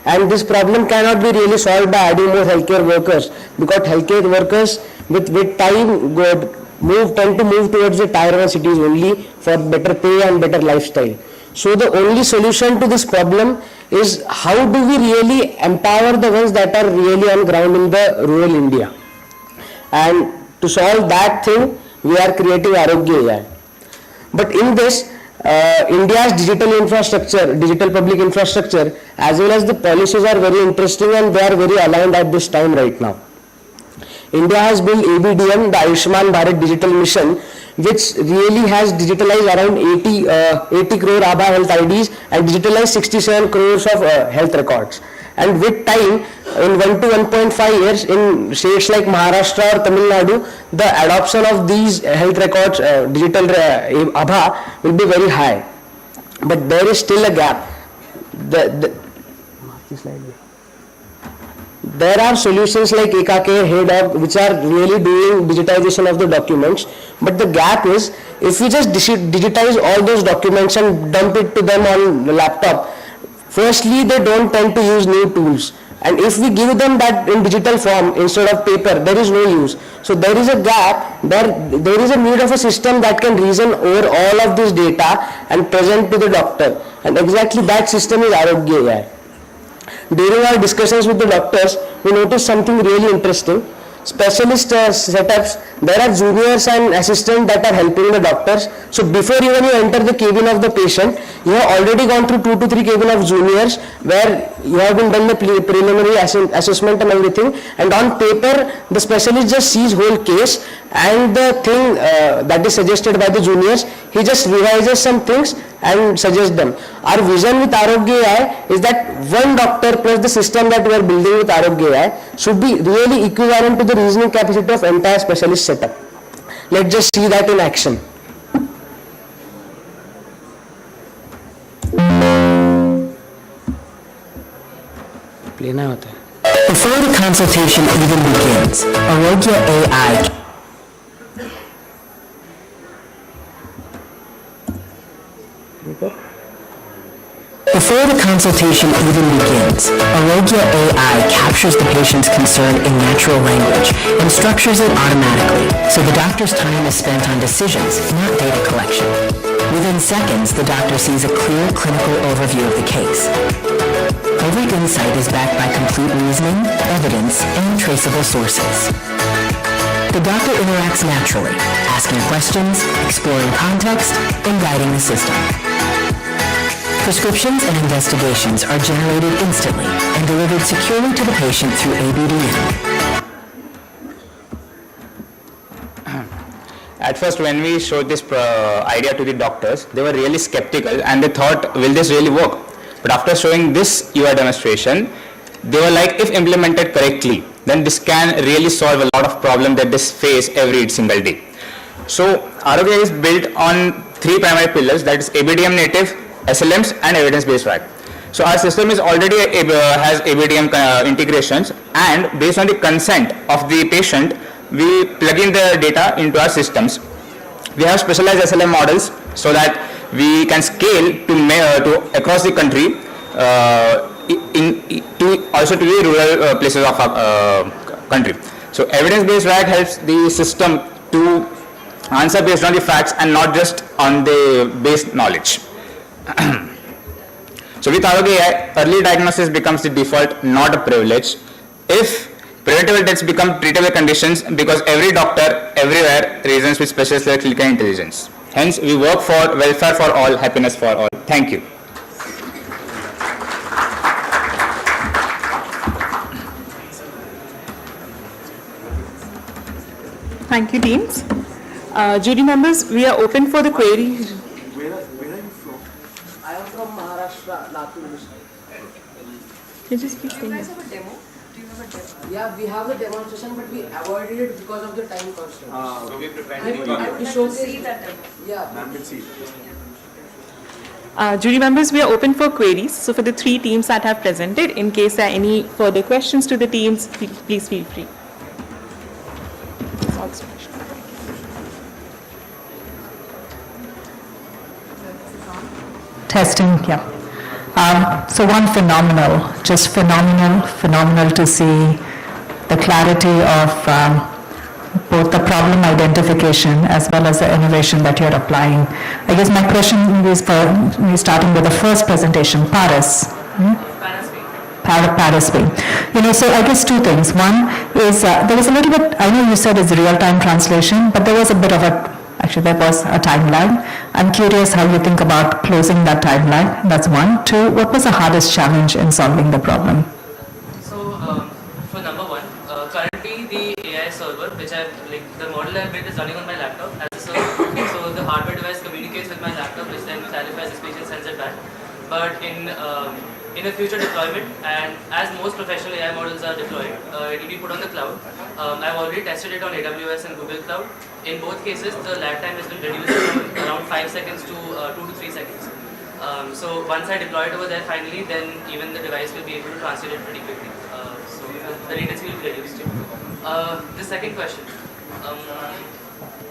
And this problem cannot be really solved by adding more healthcare workers, because healthcare workers with time tend to move towards the tier 1 cities only for better pay and better lifestyle. So the only solution to this problem is how do we really empower the ones that are really on ground in the rural India. And to solve that thing, we are creating Arogya AI. But in this, India's digital infrastructure, digital public infrastructure, as well as the policies are very interesting and they are very aligned at this time right now. India has built ABDM, the Ayushman Bharat Digital Mission, which really has digitalized around 80 crore ABHA health IDs and digitalized 67 crores of health records. And with time, in 1 to 1.5 years, in states like Maharashtra or Tamil Nadu, the adoption of these health records, digital ABHA, will be very high. But there is still a gap. There are solutions like EKK, HEDOC, which are really doing digitization of the documents. But the gap is, if we just digitize all those documents and dump it to them on the laptop, firstly, they don't tend to use new tools. And if we give them that in digital form instead of paper, there is no use. So there is a gap, there is a need of a system that can reason over all of this data and present to the doctor. And exactly that system is Arogya AI. During our discussions with the doctors, we noticed something really interesting. Specialist setups, there are juniors and assistants that are helping the doctors. So before even you enter the cabin of the patient, you have already gone through 2 to 3 cabin of juniors where you have been done the preliminary assessment and everything. And on paper, the specialist just sees whole case and the thing that is suggested by the juniors, he just revises some things and suggests them. Our vision with Arogya AI is that one doctor plus the system that we are building with Arogya AI should be really equivalent to the reasoning capacity of entire specialist setup. Let's just see that in action. Before the consultation even begins, Arogya AI Before the consultation even begins, Arogya AI captures the patient's concern in natural language and structures it automatically, so the doctor's time is spent on decisions, not data collection. Within seconds, the doctor sees a clear clinical overview of the case. Every insight is backed by complete reasoning, evidence, and traceable sources. The doctor interacts naturally, asking questions, exploring context, and guiding the system. Prescriptions and investigations are generated instantly and delivered securely to the patient through ABDM. At first, when we showed this idea to the doctors, they were really skeptical and they thought, will this really work? But after showing this UI demonstration, they were like, if implemented correctly, then this can really solve a lot of problems that they face every single day. So Arogya is built on 3 primary pillars, that is ABDM native, SLMs and evidence-based RAG. So our system is already has ABDM integrations, and based on the consent of the patient, we plug in the data into our systems. We have specialized SLM models so that we can scale to across the country, also to the rural places of our country. So evidence-based RAG helps the system to answer based on the facts and not just on the base knowledge. So with Arogya AI, early diagnosis becomes the default, not a privilege. If preventable deaths become treatable conditions, because every doctor everywhere reasons with specialist clinical intelligence. Hence, we work for welfare for all, happiness for all. Thank you. Thank you, Deans. Jury members, we are open for the query. Where are you from? I am from Maharashtra, Latur district. Can you just please Do you guys have a demo? Do you have a demo? Yeah, we have a demonstration, but we avoided it because of the time constraint. So we prepared I would like to see that demo. Yeah. Ma'am will see. Jury members, we are open for queries. So for the 3 teams that have presented, in case there are any further questions to the teams, please feel free. Testing, yeah. So one, phenomenal, just phenomenal to see the clarity of both the problem identification as well as the innovation that you're applying. I guess my question is for me, starting with the first presentation, Paris. Paris Bay. So I guess two things. One is there was a little bit, I know you said it's real-time translation, but there was a bit of there was a time lag. I'm curious how you think about closing that time lag. That's one. Two, what was the hardest challenge in solving the problem? So, for number one, currently the AI server, which the model I've built is running on my laptop as a server. So the hardware device communicates with my laptop, which then clarifies the speech and sends it back. But in a future deployment, and as most professional AI models are deployed, it will be put on the cloud. I've already tested it on AWS and Google Cloud. In both cases, the lag time has been reduced from around 5 seconds to 2 to 3 seconds. So once I deploy it over there finally, then even the device will be able to translate it pretty quickly. So the latency will be reduced. The second question.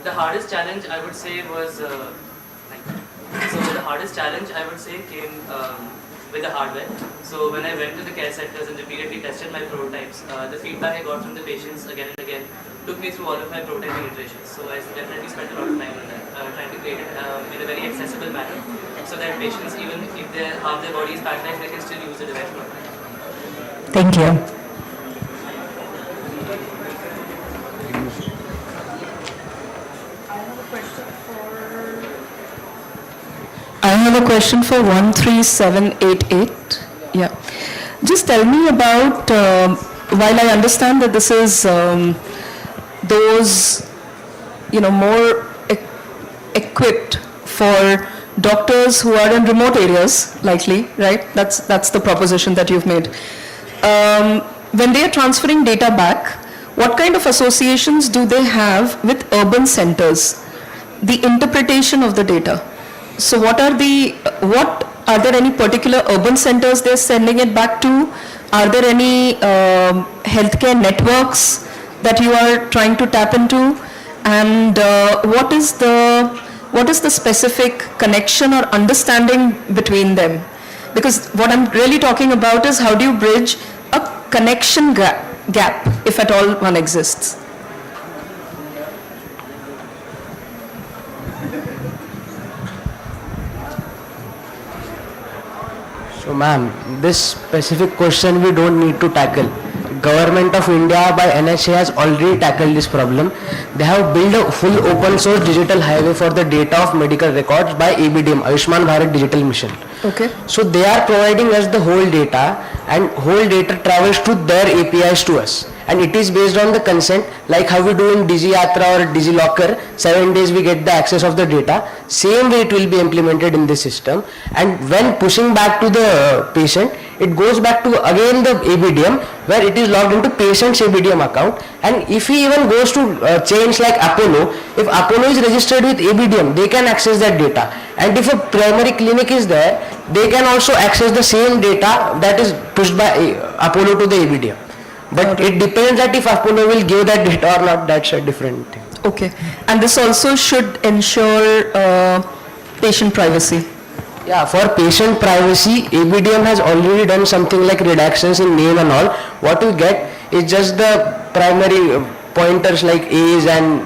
The hardest challenge I would say was, came with the hardware. So when I went to the care centers and repeatedly tested my prototypes, the feedback I got from the patients again and again took me through all of my prototyping iterations. So I definitely spent a lot of time on that, trying to create it in a very accessible manner, so that patients, even if half their body is paralyzed, they can still use the device properly. Thank you. I have a question for 13788. Yeah. Just tell me about, while I understand that this is those, more equipped for doctors who are in remote areas, likely, right? That's the proposition that you've made. When they are transferring data back, what kind of associations do they have with urban centers? The interpretation of the data. So what are there any particular urban centers they're sending it back to? Are there any healthcare networks that you are trying to tap into? And what is the specific connection or understanding between them? Because what I'm really talking about is how do you bridge a connection gap, if at all one exists? So ma'am, this specific question we don't need to tackle. Government of India by NHA has already tackled this problem. They have built a full open source digital highway for the data of medical records by ABDM, Ayushman Bharat Digital Mission. Okay. So they are providing us the whole data, and whole data travels to their APIs to us. And it is based on the consent, like how we do in DigiYatra or DigiLocker, 7 days we get the access of the data. Same way it will be implemented in this system. And when pushing back to the patient, it goes back to again the ABDM, where it is logged into patient's ABDM account. And if he even goes to chains like Apollo, if Apollo is registered with ABDM, they can access that data. And if a primary clinic is there, they can also access the same data that is pushed by Apollo to the ABDM. But it depends that if Apollo will give that data or not, that's a different thing. Okay. And this also should ensure patient privacy. Yeah, for patient privacy, ABDM has already done something like redactions in name and all. What you get is just the primary pointers like A's, and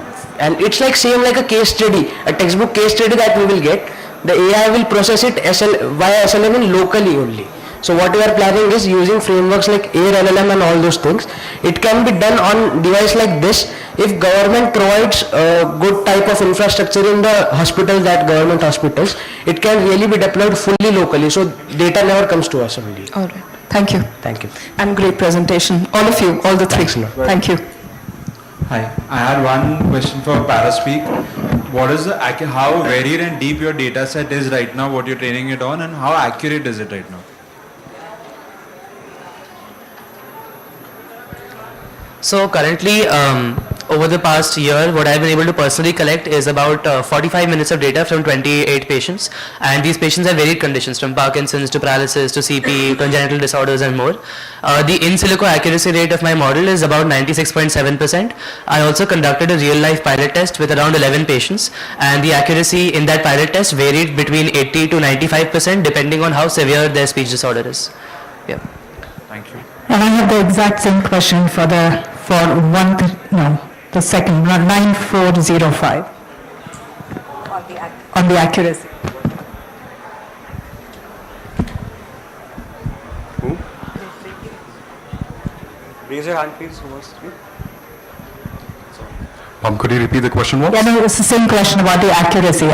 it's like same like a case study, a textbook case study that we will get. The AI will process it via SLM locally only. So what we are planning is using frameworks like AIR LLM and all those things. It can be done on device like this. If government provides a good type of infrastructure in the hospitals, that government hospitals, it can really be deployed fully locally. So data never comes to us only. All right. Thank you. Thank you. And great presentation. All of you, all the three. Thanks a lot. Thank you. Hi, I had one question for Paraspeak. What is how varied and deep your data set is right now, what you're training it on, and how accurate is it right now? So currently, over the past year, what I've been able to personally collect is about 45 minutes of data from 28 patients, and these patients have varied conditions from Parkinson's to paralysis to CP, congenital disorders and more. The in silico accuracy rate of my model is about 96.7%. I also conducted a real life pilot test with around 11 patients, and the accuracy in that pilot test varied between 80 to 95% depending on how severe their speech disorder is. Yeah. Thank you. And I have the exact same question for the second, 9405. On the accuracy. Who? Raise your hand, please. Who wants to speak? Could you repeat the question once? Yeah, no, it's the same question about the accuracy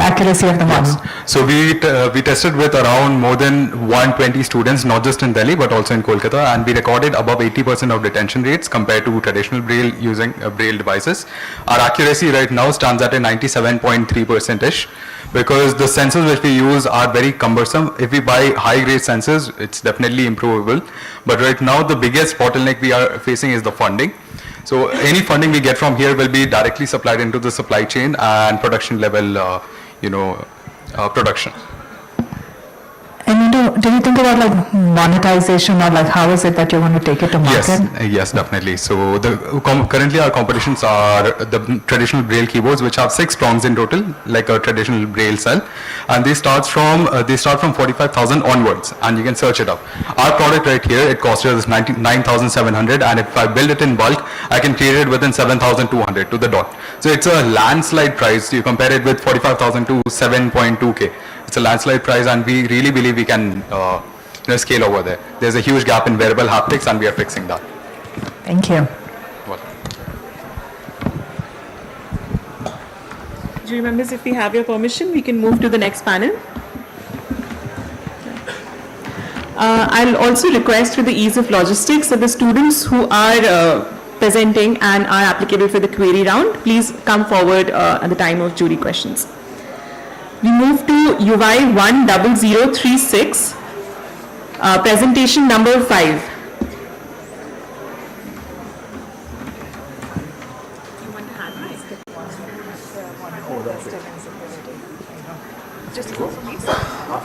of the model. So we tested with around more than 120 students, not just in Delhi, but also in Kolkata, and we recorded above 80% of detention rates compared to traditional Braille using Braille devices. Our accuracy right now stands at a 97.3%-ish, because the sensors which we use are very cumbersome. If we buy high-grade sensors, it's definitely improvable. But right now, the biggest bottleneck we are facing is the funding. So any funding we get from here will be directly supplied into the supply chain and production level, production. And do you think about like monetization, or like how is it that you want to take it to market? Yes, definitely. So currently our competitions are the traditional Braille keyboards, which have 6 prongs in total, like a traditional Braille cell, and they start from 45,000 onwards, and you can search it up. Our product right here, it costs us 9,700, and if I build it in bulk, I can create it within 7,200 to the dot. So it's a landslide price. You compare it with 45,000 to 7.2K. It's a landslide price, and we really believe we can scale over there. There's a huge gap in wearable haptics, and we are fixing that. Thank you. Jury members, if we have your permission, we can move to the next panel. I'll also request, for the ease of logistics, that the students who are presenting and are applicable for the query round, please come forward at the time of jury questions. We move to UI 10036, presentation number 5.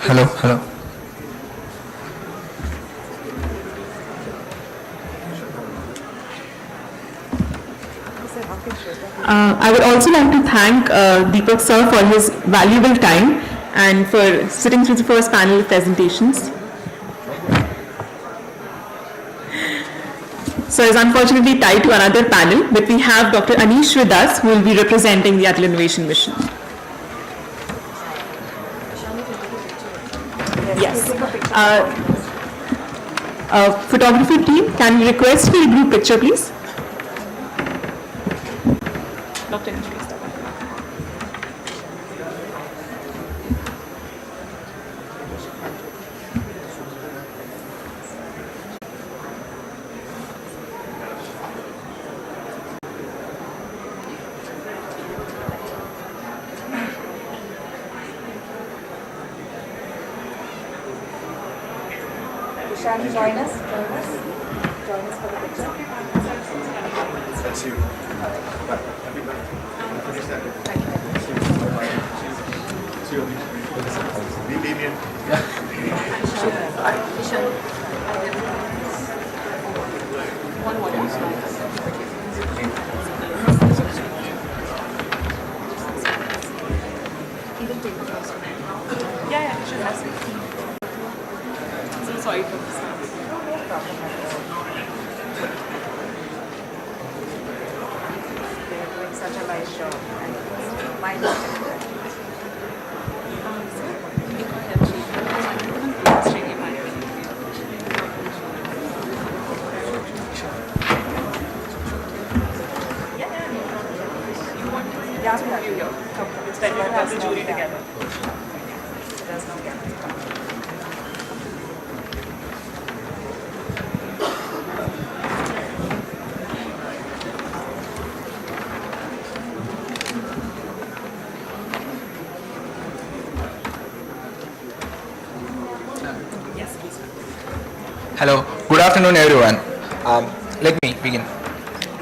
Hello. I would also like to thank Deepak sir for his valuable time and for sitting through the first panel of presentations. So is unfortunately tied to another panel, but we have Dr. Anish with us, who will be representing the Atal Innovation Mission. Yes. Photography team, can we request for a group picture, please? Dr. Anish, please. Join us for the picture. That's you. Be lenient. One more. Even take the first one. Yeah, sure. That's it. So sorry for this. No problem at all. They're doing such a nice job. And my It's better to have the jury together. There's no gap. Hello, good afternoon everyone. Let me begin.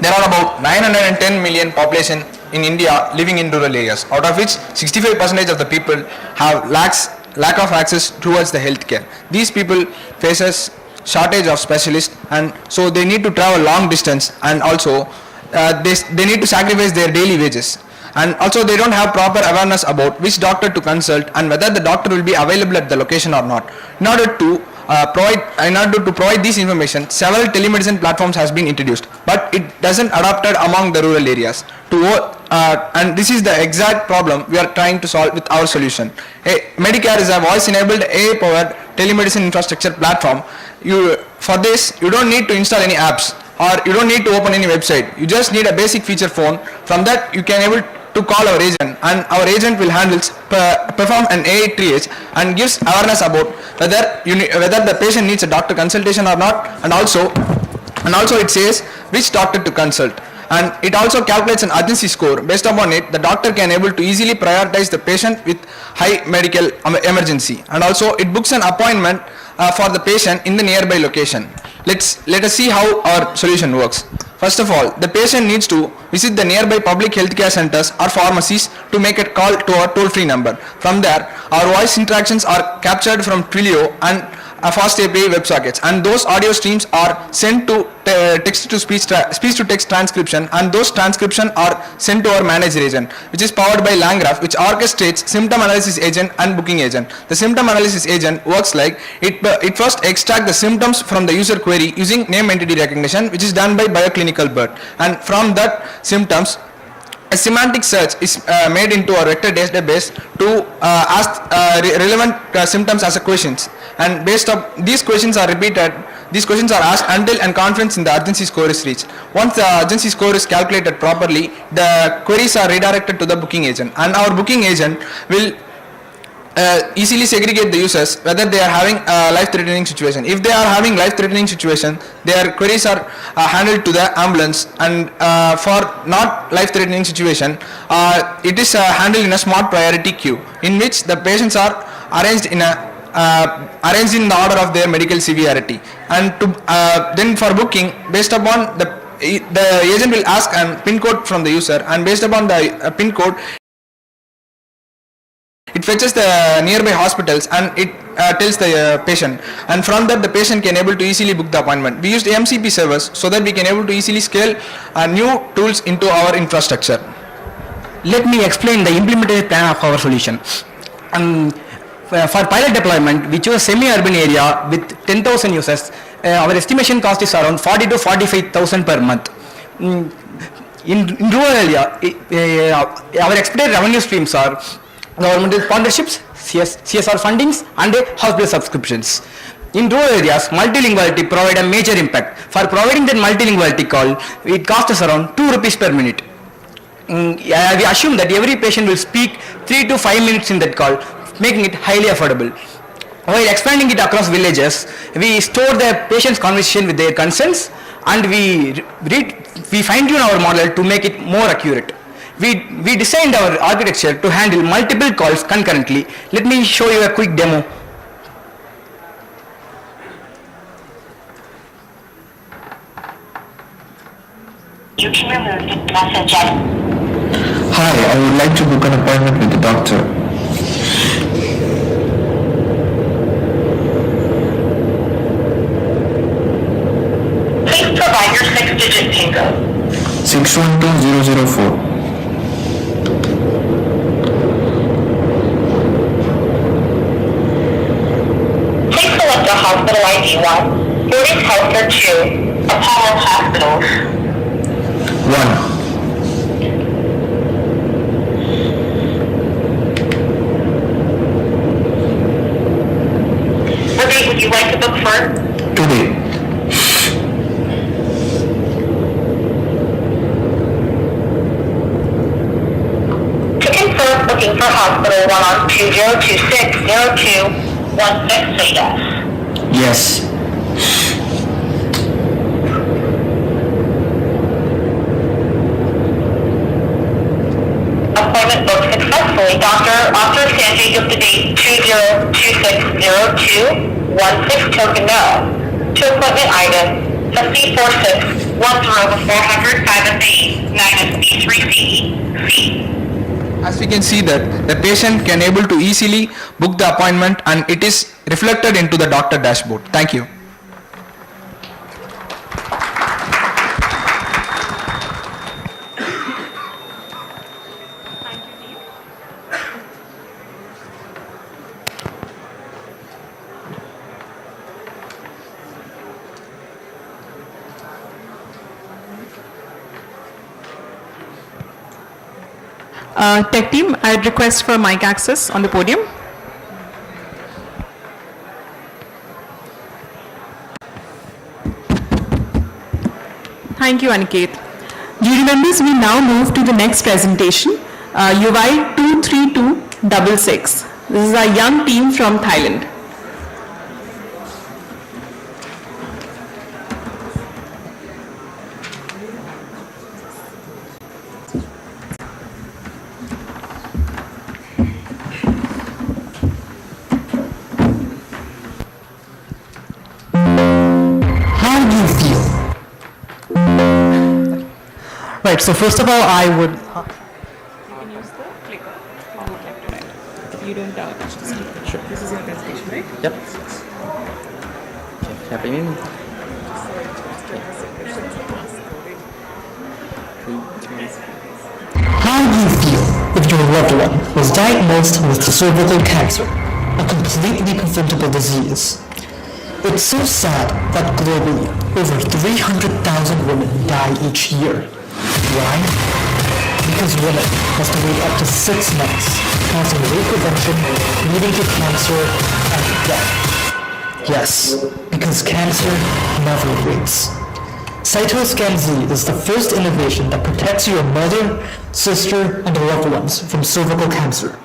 There are about 910 million population in India living in rural areas, out of which 65% of the people have lack of access towards the healthcare. These people faces shortage of specialists, and so they need to travel long distance, and also they need to sacrifice their daily wages. And also they don't have proper awareness about which doctor to consult and whether the doctor will be available at the location or not. In order to provide this information, several telemedicine platforms has been introduced, but it doesn't adopted among the rural areas. And this is the exact problem we are trying to solve with our solution. Medicare is a voice-enabled AI-powered telemedicine infrastructure platform. For this, you don't need to install any apps, or you don't need to open any website. You just need a basic feature phone. From that, you can able to call our agent, and our agent will perform an AI triage and gives awareness about whether the patient needs a doctor consultation or not, and also it says which doctor to consult, and it also calculates an urgency score. Based upon it, the doctor can able to easily prioritize the patient with high medical emergency, and also it books an appointment for the patient in the nearby location. Let us see how our solution works. First of all, the patient needs to visit the nearby public healthcare centers or pharmacies to make a call to our toll-free number. From there, our voice interactions are captured from Twilio and fast API WebSockets, and those audio streams are sent to text to speech to text transcription, and those transcription are sent to our manager agent, which is powered by LangGraph, which orchestrates symptom analysis agent and booking agent. The symptom analysis agent works like it first extract the symptoms from the user query using name entity recognition, which is done by bioclinical BERT, and from that symptoms a semantic search is made into a vector database to ask relevant symptoms as a questions, and based on these questions are repeated. These questions are asked until and confidence in the urgency score is reached. Once the urgency score is calculated properly, the queries are redirected to the booking agent, and our booking agent will easily segregate the users whether they are having a life-threatening situation. If they are having life-threatening situation, their queries are handled to the ambulance, and for not life-threatening situation, it is handled in a smart priority queue, in which the patients are arranged in the order of their medical severity. And then for booking, based upon the agent will ask a PIN code from the user, and based upon the PIN code, it fetches the nearby hospitals, and it tells the patient, and from that the patient can able to easily book the appointment. We used MCP servers so that we can able to easily scale new tools into our infrastructure. Let me explain the implementation plan of our solution. For pilot deployment, we chose a semi-urban area with 10,000 users. Our estimation cost is around 40 to 45,000 per month. In rural area, our expected revenue streams are governmental partnerships, CSR fundings, and hospital subscriptions. In rural areas, multilinguality provide a major impact. For providing that multilinguality call, it costs us around 2 rupees per minute. We assume that every patient will speak 3 to 5 minutes in that call, making it highly affordable. While expanding it across villages, we store the patient's conversation with their concerns, and we fine-tune our model to make it more accurate. We designed our architecture to handle multiple calls concurrently. Let me show you a quick demo. You can remove the message. Hi, I would like to book an appointment with the doctor. Please provide your 6-digit PIN code. 612004. Please select a hospital ID 1, Fortis Healthcare 2, Apollo Hospitals. 1. What date would you like to book for? Today. To confirm booking for hospital 1 on 2026-0216, say yes. Yes. Appointment booked successfully. Dr. Oscar Sanjay, give the date 2026-0216 token now. To appointment item the C46 10400 B3C. As we can see that the patient can able to easily book the appointment and it is reflected into the doctor dashboard. Thank you. Tech team, I'd request for mic access on the podium. Thank you, Aniket. Jury members, we now move to the next presentation, UI 23266. This is our young team from Thailand. Right, so first of all, I would... You can use the clicker from left to right. You don't touch the screen. Sure. This is your presentation, right? Yep. How do you feel if your loved one was diagnosed with cervical cancer, a completely preventable disease? It's so sad that globally, over 300,000 women die each year. Why? Because women must wait up to 6 months, causing late prevention, leading to cancer and death. Yes, because cancer never waits. Cytoscan Z is the first innovation that protects your mother, sister, and loved ones from cervical cancer.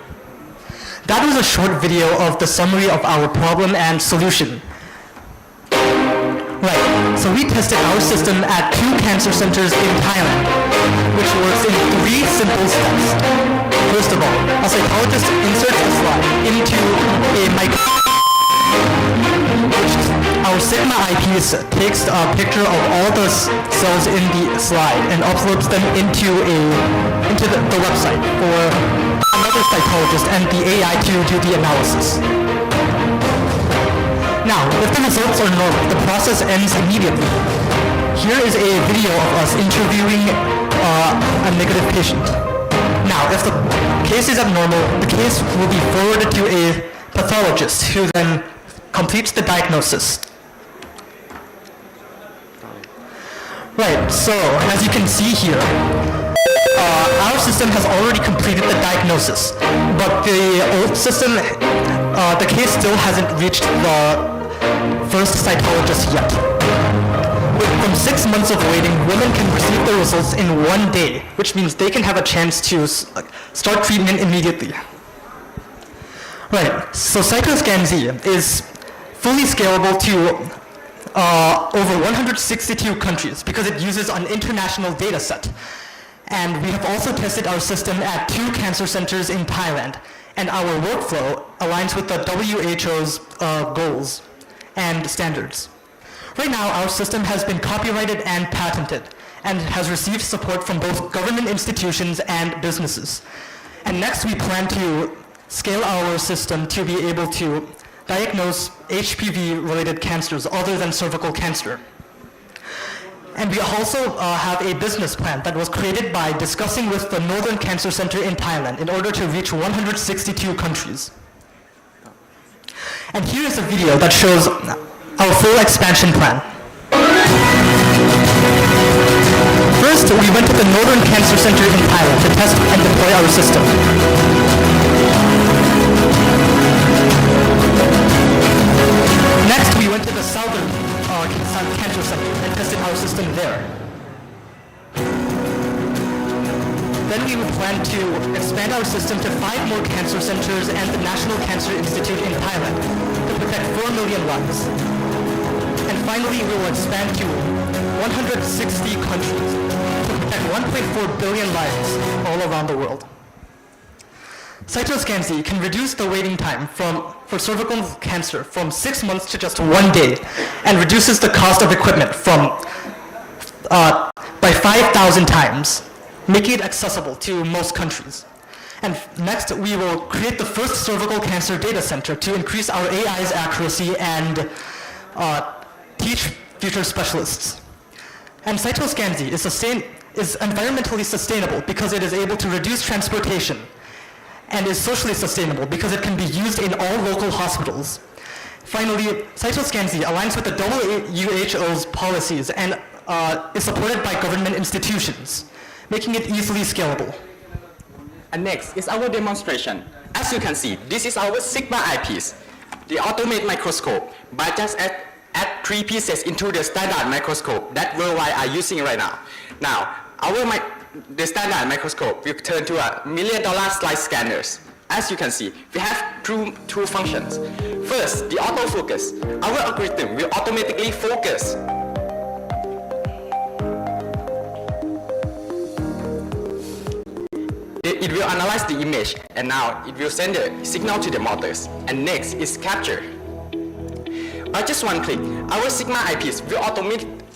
That was a short video of the summary of our problem and solution. Right, so we tested our system at 2 cancer centers in Thailand, which works in 3 simple steps. First of all, a psychologist inserts a slide into a Our Sigma eyepiece takes a picture of all the cells in the slide and uploads them into the website for another psychologist and the AI to do the analysis. Now, if the results are normal, the process ends immediately. Here is a video of us interviewing a negative patient. Now, if the case is abnormal, the case will be forwarded to a pathologist who then completes the diagnosis. Right, so as you can see here, our system has already completed the diagnosis, but the old system, the case still hasn't reached the first cytologist yet. From 6 months of waiting, women can receive the results in 1 day, which means they can have a chance to start treatment immediately. Right, so Cytoscan Z is fully scalable to over 162 countries because it uses an international data set. And we have also tested our system at 2 cancer centers in Thailand, and our workflow aligns with the WHO's goals and standards. Right now, our system has been copyrighted and patented, and has received support from both government institutions and businesses. And next, we plan to scale our system to be able to diagnose HPV-related cancers other than cervical cancer. And we also have a business plan that was created by discussing with the Northern Cancer Center in Thailand in order to reach 162 countries. And here is a video that shows our full expansion plan. First, we went to the Northern Cancer Center in Thailand to test and deploy our system. Next, we went to the Southern Cancer Center and tested our system there. Then we would plan to expand our system to 5 more cancer centers and the National Cancer Institute in Thailand to protect 4 million lives. And finally, we will expand to 160 countries to protect 1.4 billion lives all around the world. Cytoscan Z can reduce the waiting time for cervical cancer from 6 months to just 1 day, and reduces the cost of equipment by 5,000 times, making it accessible to most countries. And next, we will create the first cervical cancer data center to increase our AI's accuracy and teach future specialists. And Cytoscan Z is environmentally sustainable because it is able to reduce transportation, and is socially sustainable because it can be used in all local hospitals. Finally, Cytoscan Z aligns with the WHO's policies and is supported by government institutions, making it easily scalable. And next is our demonstration. As you can see, this is our Sigma eyepiece, the automate microscope. By just add 3 pieces into the standard microscope that worldwide are using right now. Now, the standard microscope will turn to $1 million slide scanners. As you can see, we have two functions. First, the autofocus. Our algorithm will automatically focus. It will analyze the image, and now it will send a signal to the motors. And next is capture. By just one click, our Sigma eyepiece will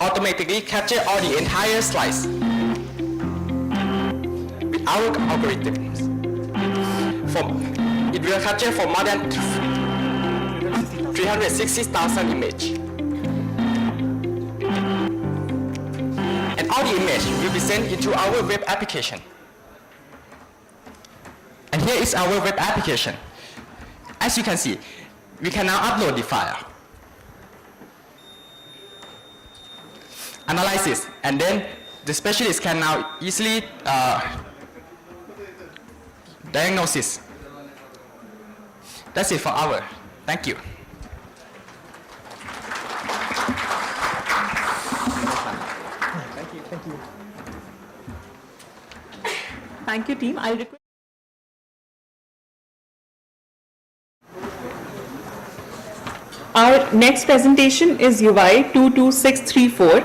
automatically capture all the entire slice with our algorithms. It will capture for more than 360,000 images. And all the image will be sent into our web application. And here is our web application. As you can see, we can now upload the file, analyze it, and then the specialist can now easily diagnose it. That's it for our. Thank you. Thank you, team. I'll request. Our next presentation is UI 22634.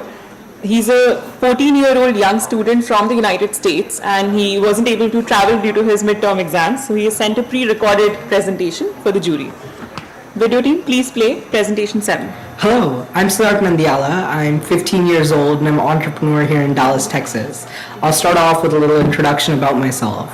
He's a 14-year-old young student from the United States, and he wasn't able to travel due to his midterm exams, so he has sent a pre-recorded presentation for the jury. Video team, please play presentation 7. Hello, I'm Siddharth Nandiala. I'm 15 years old and I'm an entrepreneur here in Dallas, Texas. I'll start off with a little introduction about myself.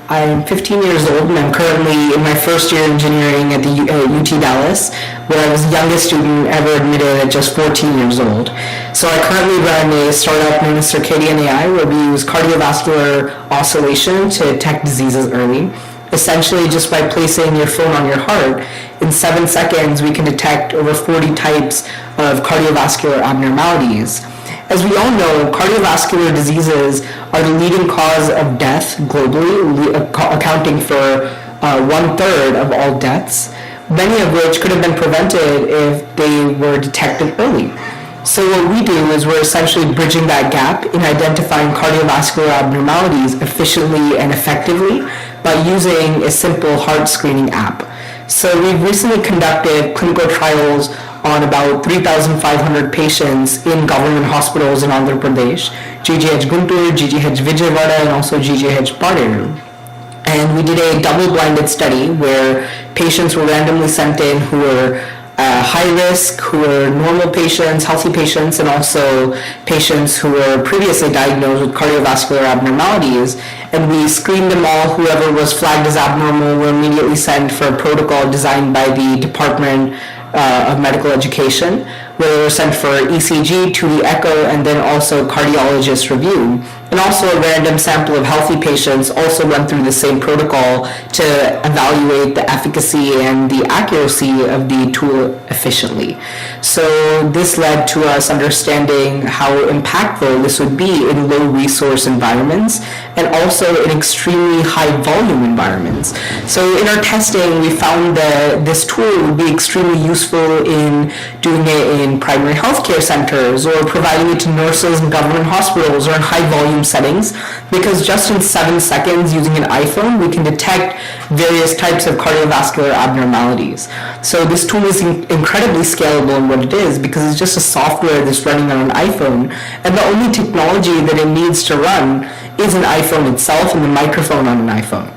I'm 15 years old and I'm currently in my first year of engineering at the UT Dallas, where I was the youngest student ever admitted at just 14 years old. So I currently run a startup known as Circadian AI, where we use cardiovascular oscillation to detect diseases early. Essentially, just by placing your phone on your heart, in 7 seconds we can detect over 40 types of cardiovascular abnormalities. As we all know, cardiovascular diseases are the leading cause of death globally, accounting for 1/3 of all deaths, many of which could have been prevented if they were detected early. So what we do is we're essentially bridging that gap in identifying cardiovascular abnormalities efficiently and effectively by using a simple heart screening app. So we've recently conducted clinical trials on about 3,500 patients in government hospitals in Andhra Pradesh, GGH Guntur, GGH Vijayawada, and also GGH Paderu. And we did a double-blinded study where patients were randomly sent in who were high risk, who were normal patients, healthy patients, and also patients who were previously diagnosed with cardiovascular abnormalities. And we screened them all. Whoever was flagged as abnormal were immediately sent for a protocol designed by the Department of Medical Education, where they were sent for ECG, 2D echo, and then also cardiologist review. And also a random sample of healthy patients also went through the same protocol to evaluate the efficacy and the accuracy of the tool efficiently. So this led to us understanding how impactful this would be in low resource environments and also in extremely high volume environments. So in our testing, we found that this tool would be extremely useful in doing it in primary healthcare centers or providing it to nurses in government hospitals or in high volume settings, because just in 7 seconds using an iPhone we can detect various types of cardiovascular abnormalities. So this tool is incredibly scalable in what it is because it's just a software that's running on an iPhone, and the only technology that it needs to run is an iPhone itself and the microphone on an iPhone.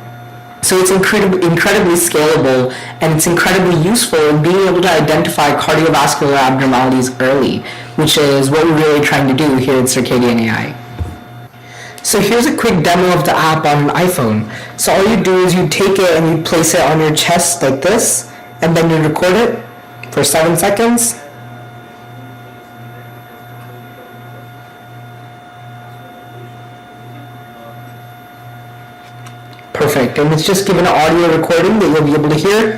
So it's incredibly scalable, and it's incredibly useful in being able to identify cardiovascular abnormalities early, which is what we're really trying to do here at Circadian AI. So here's a quick demo of the app on an iPhone. So all you do is you take it and you place it on your chest like this, and then you record it for 7 seconds. Perfect, and it's just given an audio recording that you'll be able to hear.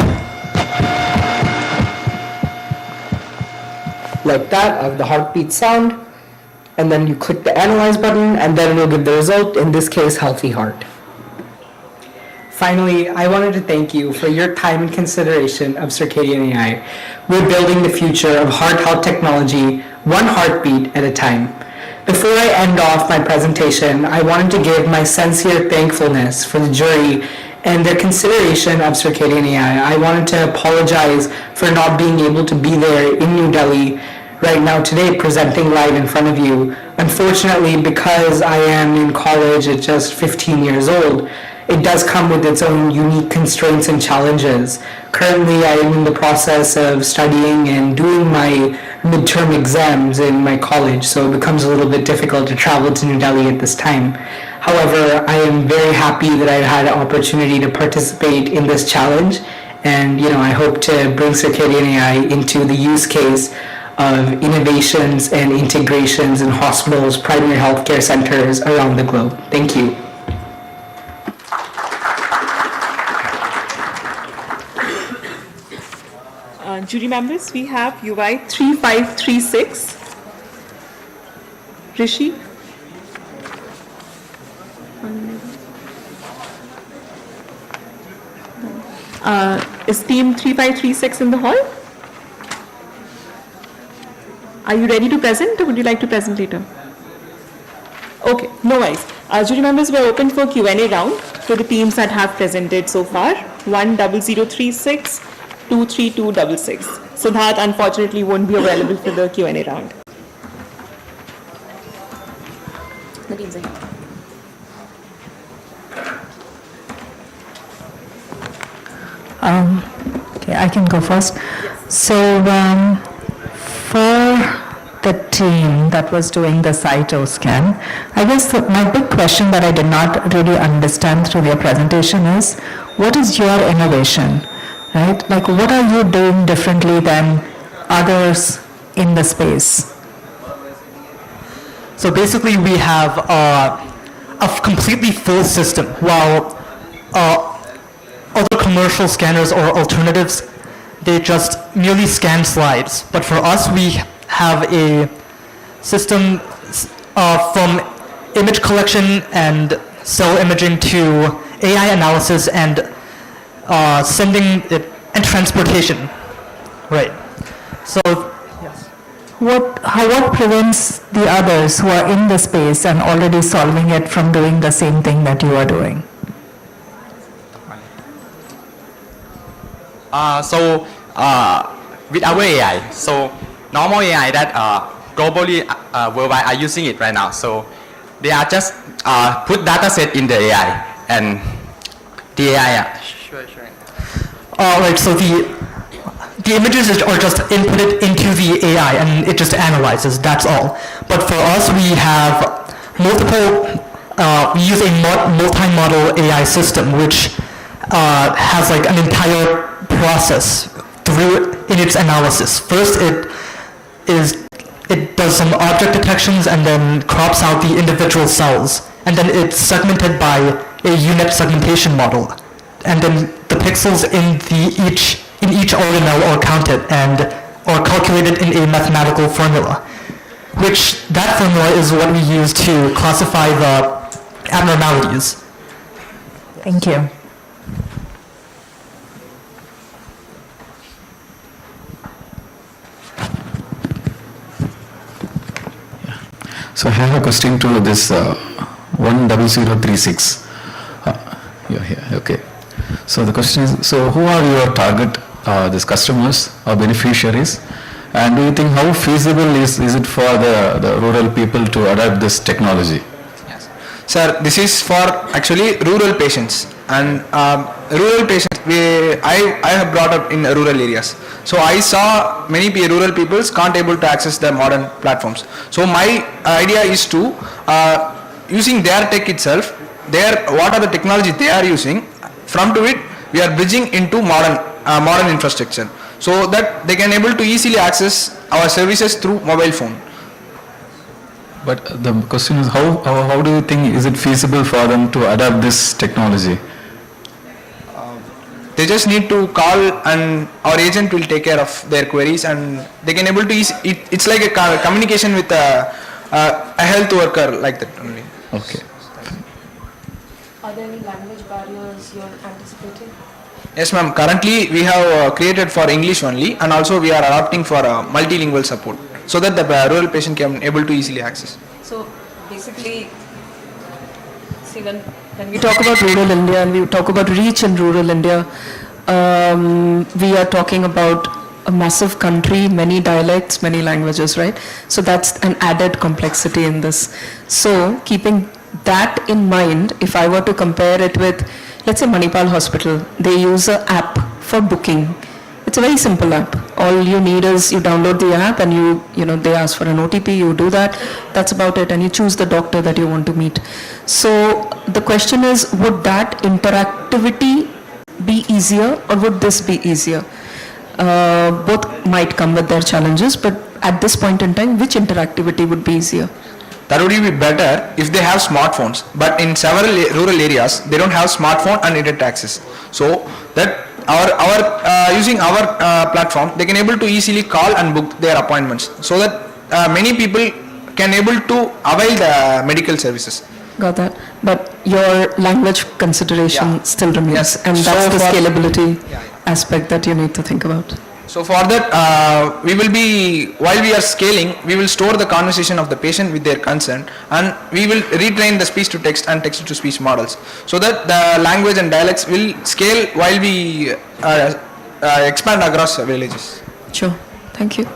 Like that, of the heartbeat sound. And then you click the analyze button, and then it'll give the result, in this case, healthy heart. Finally, I wanted to thank you for your time and consideration of Circadian AI. We're building the future of heart health technology, one heartbeat at a time. Before I end off my presentation, I wanted to give my sincere thankfulness for the jury and their consideration of Circadian AI. I wanted to apologize for not being able to be there in New Delhi right now today presenting live in front of you. Unfortunately, because I am in college at just 15 years old, it does come with its own unique constraints and challenges. Currently, I am in the process of studying and doing my midterm exams in my college, so it becomes a little bit difficult to travel to New Delhi at this time. However, I am very happy that I've had an opportunity to participate in this challenge, and I hope to bring Circadian AI into the use case of innovations and integrations in hospitals, primary healthcare centers around the globe. Thank you. Jury members, we have UI 3536. Rishi. Is team 3536 in the hall? Are you ready to present, or would you like to present later? Okay, no worries. Jury members, we are open for Q&A round for the teams that have presented so far. 10036, 23266. Siddharth unfortunately won't be available for the Q&A round. The teams are here. Okay, I can go first. So for the team that was doing the cyto scan, I guess my big question that I did not really understand through your presentation is, what is your innovation, right? Like, what are you doing differently than others in the space? So basically we have a completely full system, while other commercial scanners or alternatives, they just merely scan slides. But for us, we have a system from image collection and cell imaging to AI analysis and sending it and transportation. Right. So, yes. What prevents the others who are in the space and already solving it from doing the same thing that you are doing? With our AI, so normal AI that globally worldwide are using it right now. So they are just put data set in the AI, and the AI. Right. So the images are just inputted into the AI, and it just analyzes. That's all. But for us, we have multiple. We use a multi-model AI system, which has like an entire process through in its analysis. First, it does some object detections and then crops out the individual cells, and then it's segmented by a unit segmentation model, and then the pixels in each organelle are counted and are calculated in a mathematical formula, which that formula is what we use to classify the abnormalities. Thank you. So I have a question to this 10036. You're here, okay. So the question is, so who are your target, these customers or beneficiaries? And do you think how feasible is it for the rural people to adopt this technology? Yes. Sir, this is for actually rural patients. and rural patients. I have brought up in rural areas, so I saw many rural peoples can't able to access the modern platforms. So my idea is to using their tech itself, what are the technology they are using, from to it we are bridging into modern infrastructure, so that they can able to easily access our services through mobile phone. But the question is, how do you think is it feasible for them to adapt this technology? They just need to call and our agent will take care of their queries, and they can able to it's like a communication with a health worker, like that only. Okay. Are there any language barriers you're anticipating? Yes ma'am, currently we have created for English only, and also we are adopting for multilingual support, so that the rural patient can able to easily access. So basically, see, when we talk about rural India and we talk about reach in rural India, we are talking about a massive country, many dialects, many languages, right? So that's an added complexity in this. So keeping that in mind, if I were to compare it with, let's say Manipal Hospital, they use an app for booking. It's a very simple app. All you need is you download the app and you know, they ask for an OTP, you do that, that's about it, and you choose the doctor that you want to meet. So the question is, would that interactivity be easier or would this be easier? Both might come with their challenges, but at this point in time, which interactivity would be easier? That would be better if they have smartphones, but in several rural areas they don't have smartphone and internet access. So that using our platform, they can able to easily call and book their appointments, so that many people can able to avail the medical services. Got that. But your language consideration still remains, Yes. and So that's the for- scalability aspect that you need to think about. So for that, we will be, while we are scaling, we will store the conversation of the patient with their consent, and we will retrain the speech to text and text to speech models, so that the language and dialects will scale while we expand across villages. Sure. Thank you.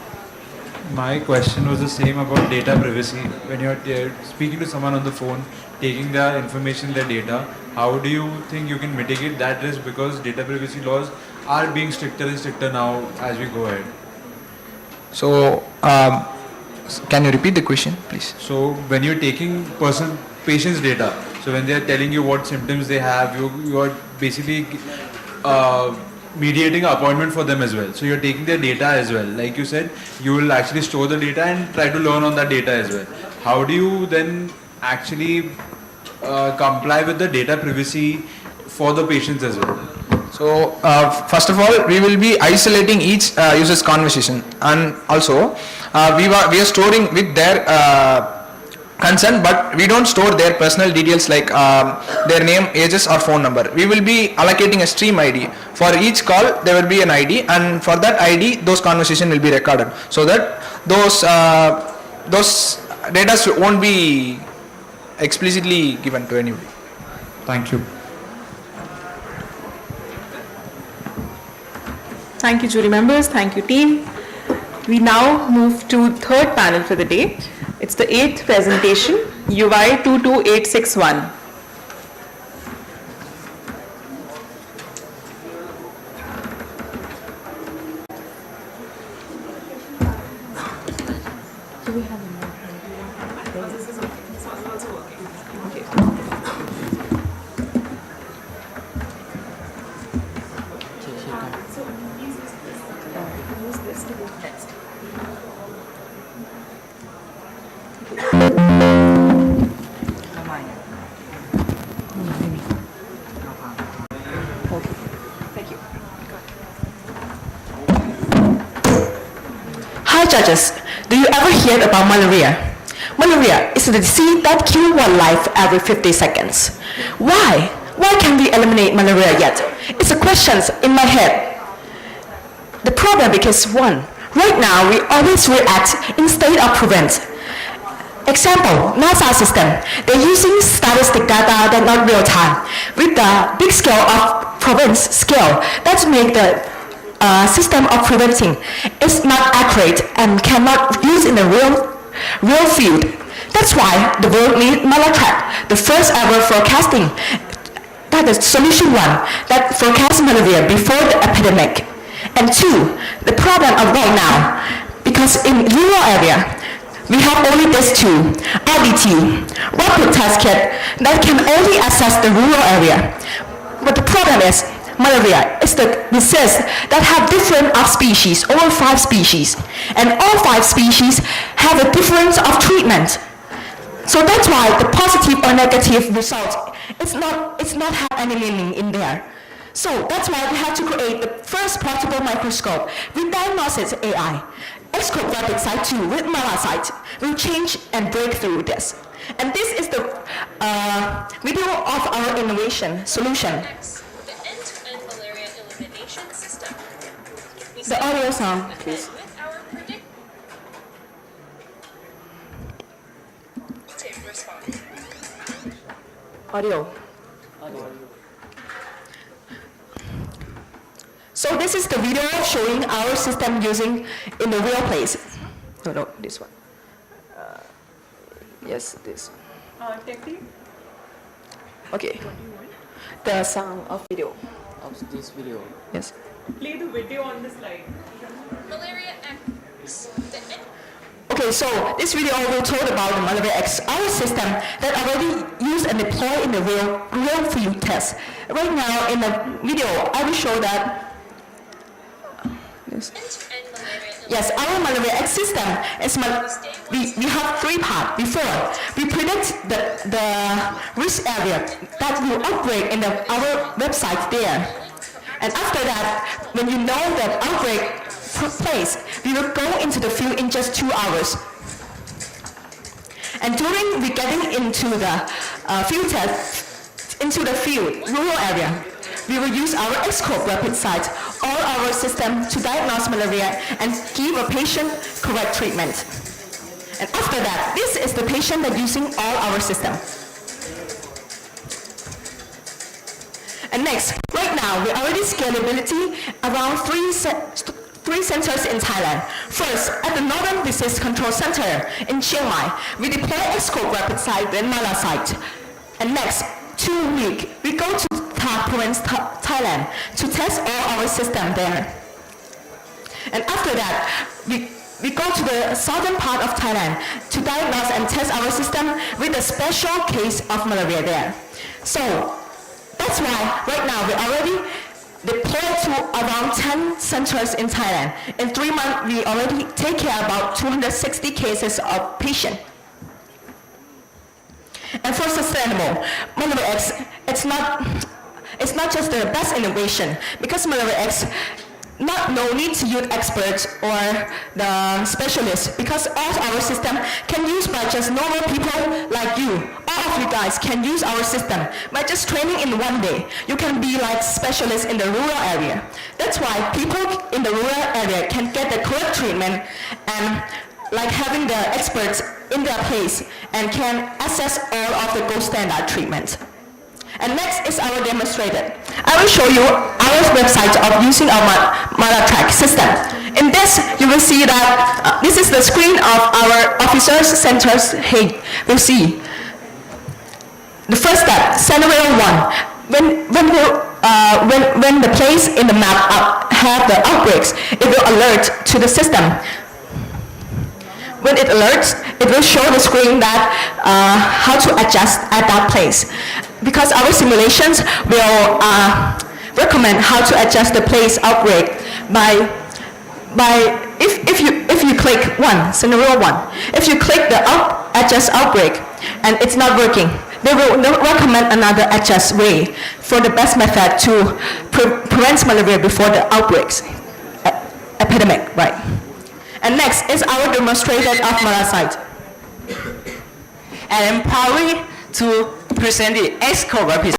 My question was the same about data privacy. When you're speaking to someone on the phone, taking their information, their data, how do you think you can mitigate that risk, because data privacy laws are being stricter and stricter now as we go ahead? So, can you repeat the question, please? So when you're taking patient's data, so when they're telling you what symptoms they have, you are basically mediating an appointment for them as well. So you're taking their data as well. Like you said, you will actually store the data and try to learn on that data as well. How do you then actually comply with the data privacy for the patients as well? So first of all, we will be isolating each user's conversation, and also we are storing with their consent, but we don't store their personal details like their name, ages or phone number. We will be allocating a stream ID. For each call there will be an ID, and for that ID those conversations will be recorded, so that those data won't be explicitly given to anybody. Thank you. Thank you, jury members. Thank you, team. We now move to third panel for the day. It's the 8th presentation, UI 22861. Hi judges, do you ever hear about malaria? Malaria is a disease that kills one life every 50 seconds. Why? Why can't we eliminate malaria yet? It's a question in my head. The problem because one, right now we always react instead of prevent. Example, NASA system, they're using statistic data that not real time. With the big scale of province scale, that make the system of preventing is not accurate and cannot use in the real field. That's why the world needs Malatrack, the first ever forecasting that is solution one, that forecast malaria before the epidemic. And two, the problem of right now, because in rural area, we have only these two, RDT, rapid test kit, that can only assess the rural area. But the problem is, malaria is the disease that have different of species, all 5 species, and all 5 species have a difference of treatment. So that's why the positive or negative result, it's not have any meaning in there. So that's why we have to create the first portable microscope with diagnosis AI. X-scope rapid site 2 with Malasite will change and break through this. And this is the video of our innovation solution. The audio sound, please. Audio. So this is the video showing our system using in the real place. No, this one. Yes, this. Techie? Okay. The sound of video. Of this video. Yes. Play the video on the slide. Malaria X. Okay, so this video will talk about the Malaria X, our system that already used and deployed in the real field test. Right now in the video, I will show that. Yes, our Malaria X system is we have 3 parts. Before, we predict the risk area that will outbreak in our website there. And after that, when you know that outbreak took place, we will go into the field in just 2 hours. And during we getting into the field test, into the field, rural area, we will use our X-scope rapid site or our system to diagnose malaria and give a patient correct treatment. And after that, this is the patient that using all our system. And next, right now, we already scalability around 3 centers in Thailand. First, at the Northern Disease Control Center in Chiang Mai, we deploy X-scope rapid site and Mala site. And next, 2 weeks, we go to Thar province, Thailand, to test all our system there. And after that, we go to the southern part of Thailand to diagnose and test our system with a special case of malaria there. So that's why right now we already deployed to around 10 centers in Thailand. In 3 months, we already take care about 260 cases of patients. And for sustainable, Malaria X, it's not just the best innovation, because Malaria X no need to use experts or the specialists, because all our system can use by just normal people like you. All of you guys can use our system by just training in 1 day. You can be like specialists in the rural area. That's why people in the rural area can get the correct treatment and like having the experts in their place and can access all of the gold standard treatment. And next is our demonstrator. I will show you our website of using our MalaTrack system. In this, you will see that this is the screen of our officers' centers. Hey, we'll see. The first step, scenario 1. When the place in the map have the outbreaks, it will alert to the system. When it alerts, it will show the screen that how to adjust at that place. Because our simulations will recommend how to adjust the place outbreak if you click scenario 1. If you click the adjust outbreak and it's not working, they will recommend another adjust way for the best method to prevent malaria before the outbreaks, epidemic, right? And next is our demonstration of Malasite. And I'm proud to present the X-scope rapid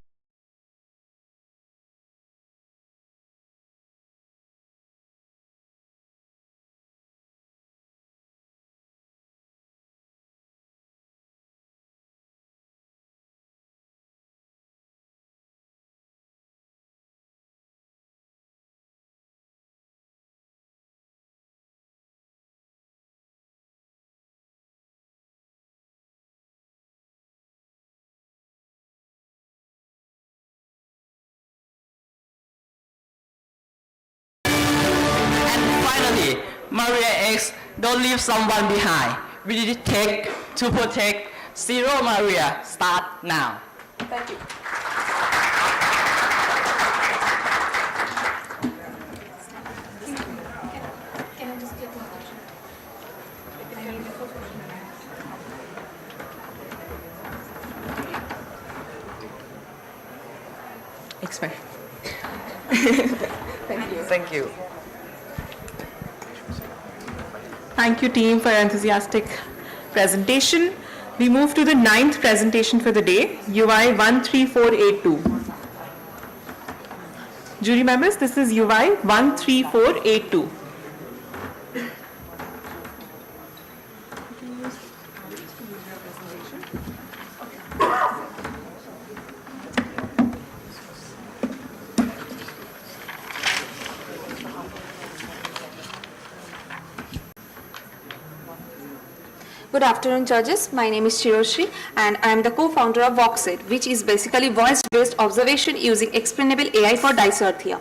X, don't leave someone behind. We detect to protect. Zero Maria, start now. Thank you. Can I just get one question? Expert. Thank you. Thank you. Thank you, team, for your enthusiastic presentation. We move to the 9th presentation for the day, UI 13482. Jury members, this is UI 13482. Good afternoon, judges. My name is Shiroshi and I am the co-founder of Voxit, which is basically voice-based observation using explainable AI for dysarthria.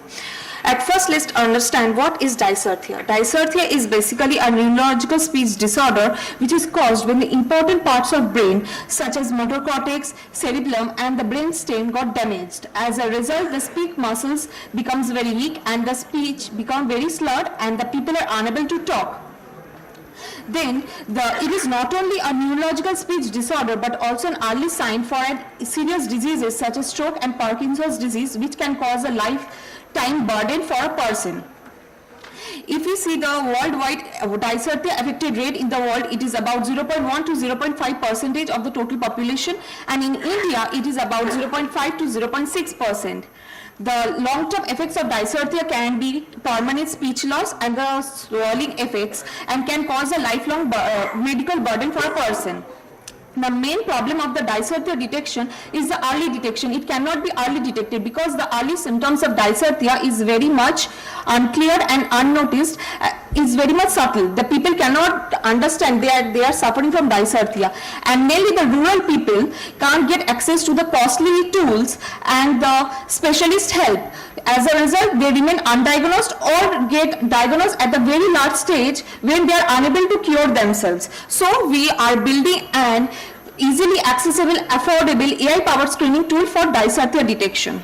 At first, let's understand what is dysarthria. Dysarthria is basically a neurological speech disorder which is caused when the important parts of brain such as motor cortex, cerebellum and the brain stem got damaged. As a result, the speech muscles becomes very weak and the speech become very slurred and the people are unable to talk. Then it is not only a neurological speech disorder but also an early sign for serious diseases such as stroke and Parkinson's disease, which can cause a lifetime burden for a person. If we see the worldwide dysarthria affected rate in the world, it is about 0.1 to 0.5% of the total population, and in India it is about 0.5 to 0.6%. The long-term effects of dysarthria can be permanent speech loss and the swelling effects and can cause a lifelong medical burden for a person. The main problem of the dysarthria detection is the early detection. It cannot be early detected because the early symptoms of dysarthria is very much unclear and unnoticed, is very much subtle. The people cannot understand they are suffering from dysarthria, and mainly the rural people can't get access to the costly tools and the specialist help. As a result, they remain undiagnosed or get diagnosed at the very large stage when they are unable to cure themselves. So we are building an easily accessible, affordable AI-powered screening tool for dysarthria detection.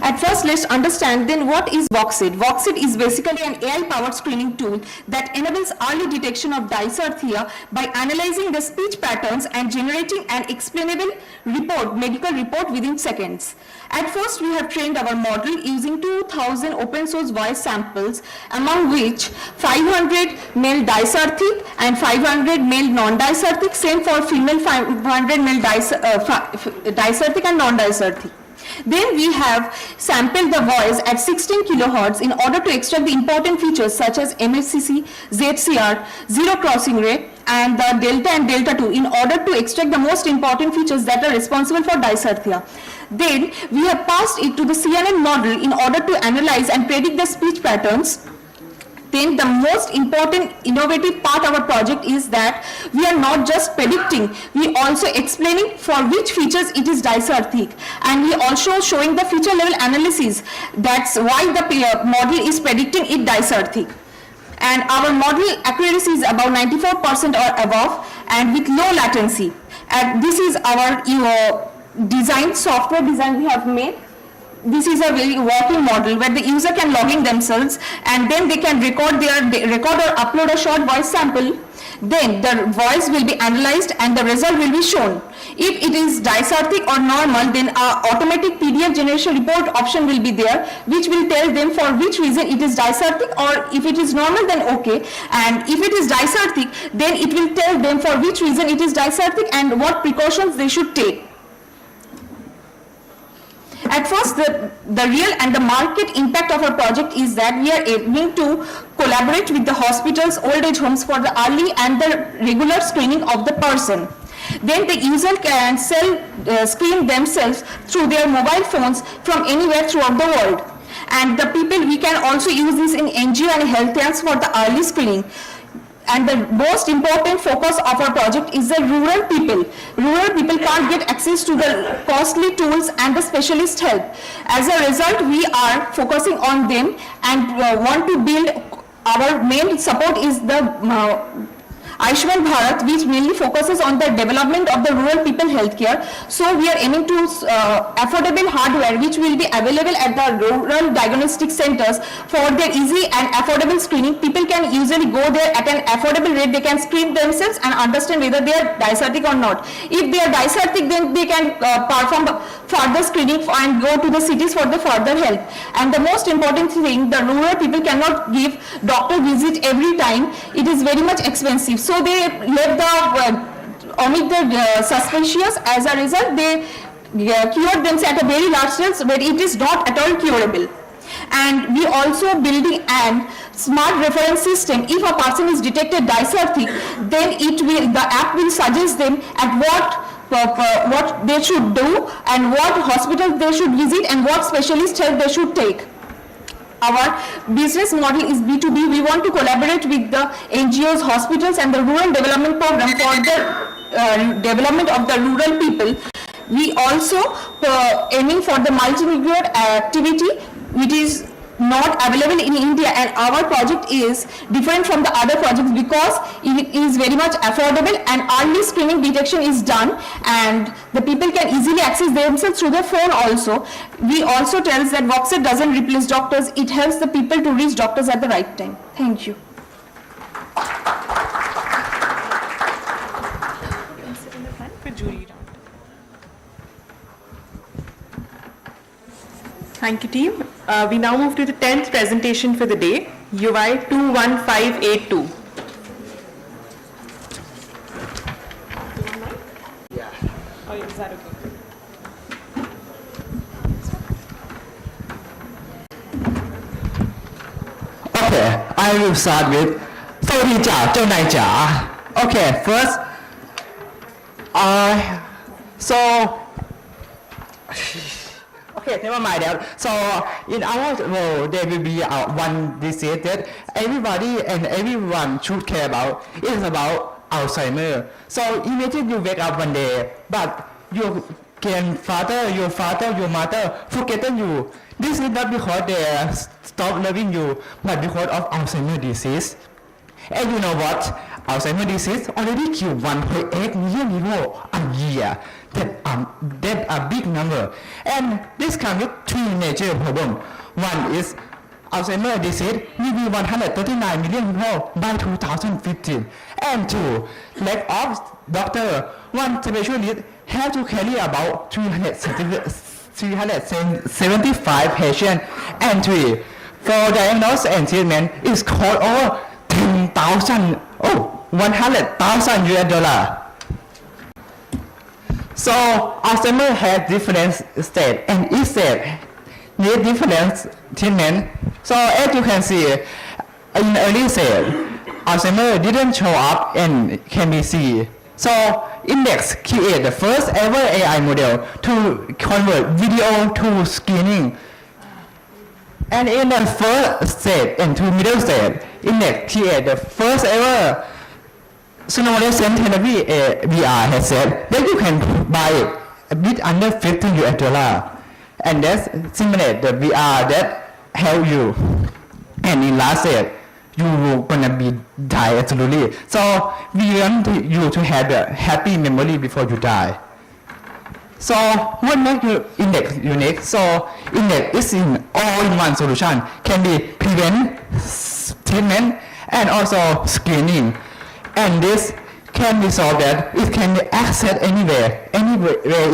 At first, let's understand then what is Voxit. Voxit is basically an AI-powered screening tool that enables early detection of dysarthria by analyzing the speech patterns and generating an explainable report, medical report within seconds. At first, we have trained our model using 2,000 open source voice samples, among which 500 male dysarthic and 500 male non-dysarthic, same for female 500 male dysarthic and non-dysarthic. Then we have sampled the voice at 16 kilohertz in order to extract the important features such as MFCC, ZCR, zero crossing rate, and the delta and delta 2 in order to extract the most important features that are responsible for dysarthria. Then we have passed it to the CNN model in order to analyze and predict the speech patterns. Then the most important innovative part of our project is that we are not just predicting, we also explaining for which features it is dysarthic, and we also showing the feature level analysis. That's why the model is predicting it dysarthic. And our model accuracy is about 94% or above and with low latency. And this is our software design we have made. This is a very working model where the user can log in themselves and then they can record or upload a short voice sample. Then the voice will be analyzed and the result will be shown. If it is dysarthic or normal, then an automatic PDF generation report option will be there, which will tell them for which reason it is dysarthic, or if it is normal then okay, and if it is dysarthic then it will tell them for which reason it is dysarthic and what precautions they should take. At first, the real and the market impact of our project is that we are aiming to collaborate with the hospitals, old age homes for the early and the regular screening of the person. Then the user can screen themselves through their mobile phones from anywhere throughout the world. And the people, we can also use this in NGO and health aids for the early screening. And the most important focus of our project is the rural people. Rural people can't get access to the costly tools and the specialist help. As a result, we are focusing on them and want to build, our main support is the Ayushman Bharat, which mainly focuses on the development of the rural people healthcare. So we are aiming to affordable hardware which will be available at the rural diagnostic centers for their easy and affordable screening. People can usually go there at an affordable rate. They can screen themselves and understand whether they are dysarthric or not. If they are dysarthric, then they can perform further screening and go to the cities for the further help. And the most important thing, the rural people cannot give doctor visit every time. It is very much expensive. So they let the omit the suspicious. As a result, they cure themselves at a very large scale, but it is not at all curable. And we also building an smart reference system. If a person is detected dysarthric, then the app will suggest them at what they should do and what hospital they should visit and what specialist help they should take. Our business model is B2B. We want to collaborate with the NGOs, hospitals and the rural development program for the development of the rural people. We also aiming for the multimedia activity which is not available in India, and our project is different from the other projects because it is very much affordable and early screening detection is done and the people can easily access themselves through their phone also. We also tell us that Voxit doesn't replace doctors, it helps the people to reach doctors at the right time. Thank you. Thank you, team. We now move to the 10th presentation for the day, UI 21582. Yeah. Oh, is that okay? Okay, I will start with สวัสดีจ้าเจ้านายจ๋า Okay, first, so okay, never mind that. So in our world, there will be one disease that everybody and everyone should care about. It is about Alzheimer. So imagine you wake up one day, but your grandfather, your father, your mother forgotten you. This is not because they stop loving you, but because of Alzheimer disease. And you know what? Alzheimer disease already killed 1.8 million people a year. That's a big number. And this comes with three major problems. One is Alzheimer disease will be 139 million people by 2015. And two, lack of doctor. One specialist has to carry about 375 patients. And three, for diagnosis and treatment, it's cost over 100,000 US dollar. So Alzheimer has different states and each state need different treatment. So as you can see, in early stage, Alzheimer didn't show up and can be seen. So Index created the first ever AI model to convert video to screening. And in the first stage and to middle stage, Index created the first ever sonography therapy VR headset that you can buy it a bit under $50 and that's simulate the VR that help you. And in last stage, you gonna be die absolutely. So we want you to have a happy memory before you die. So what makes your Index unique? So Index is in all-in-one solution, can be prevent, treatment, and also screening. And this can be solved that it can be accessed anywhere in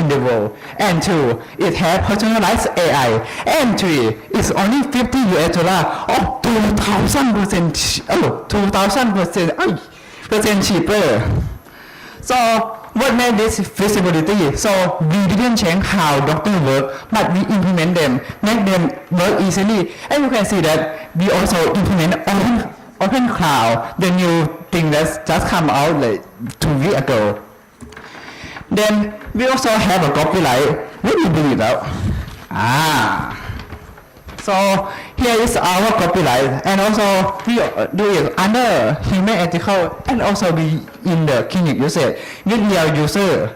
the world. And two, it has personalized AI. And three, it's only $50 or 2,000% cheaper. So what made this feasibility? So we didn't change how doctors work, but we implement them, make them work easily. And you can see that we also implement Open Cloud, the new thing that just come out like 2 weeks ago. Then we also have a copyright. What do you believe about? So here is our copyright, and also we do it under human ethical, and also we in the clinic usage with real user.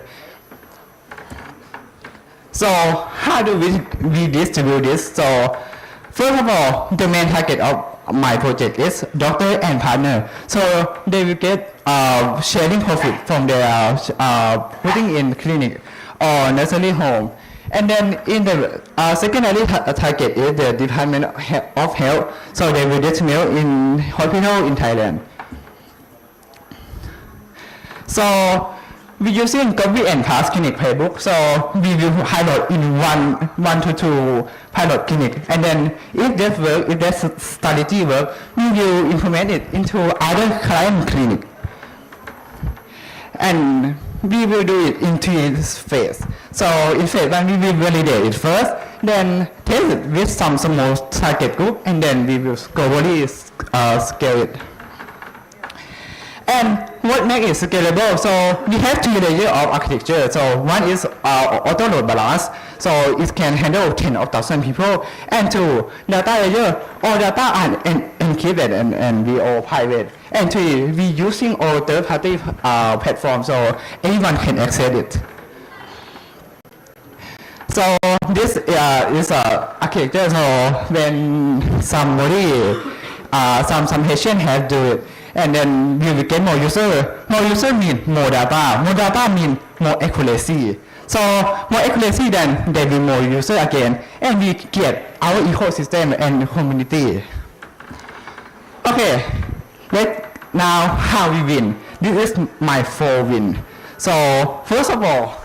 So how do we distribute this? So first of all, the main target of my project is doctor and partner. So they will get sharing profit from their putting in clinic or nursery home. And then in the secondary target is the Department of Health. So they will distribute in hospital in Thailand. So we using copy and paste clinic playbook. So we will pilot in one to two pilot clinic. And then if that work, if that strategy work, we will implement it into other client clinic. And we will do it in 3 phases. So in phase 1, we will validate it first, then test it with some small target group, and then we will globally scale it. And what makes it scalable? So we have 2 layers of architecture. So one is auto load balance, so it can handle 10,000 people. And 2, data layer, all data are encrypted and we all private. And 3, we using all third-party platforms, so anyone can access it. So this is architecture. So when somebody, some patient have do it, and then we will get more user. More user mean more data. More data mean more accuracy. So more accuracy, then there will be more user again, and we get our ecosystem and community. Okay, now how we win. This is my 4 win. So first of all,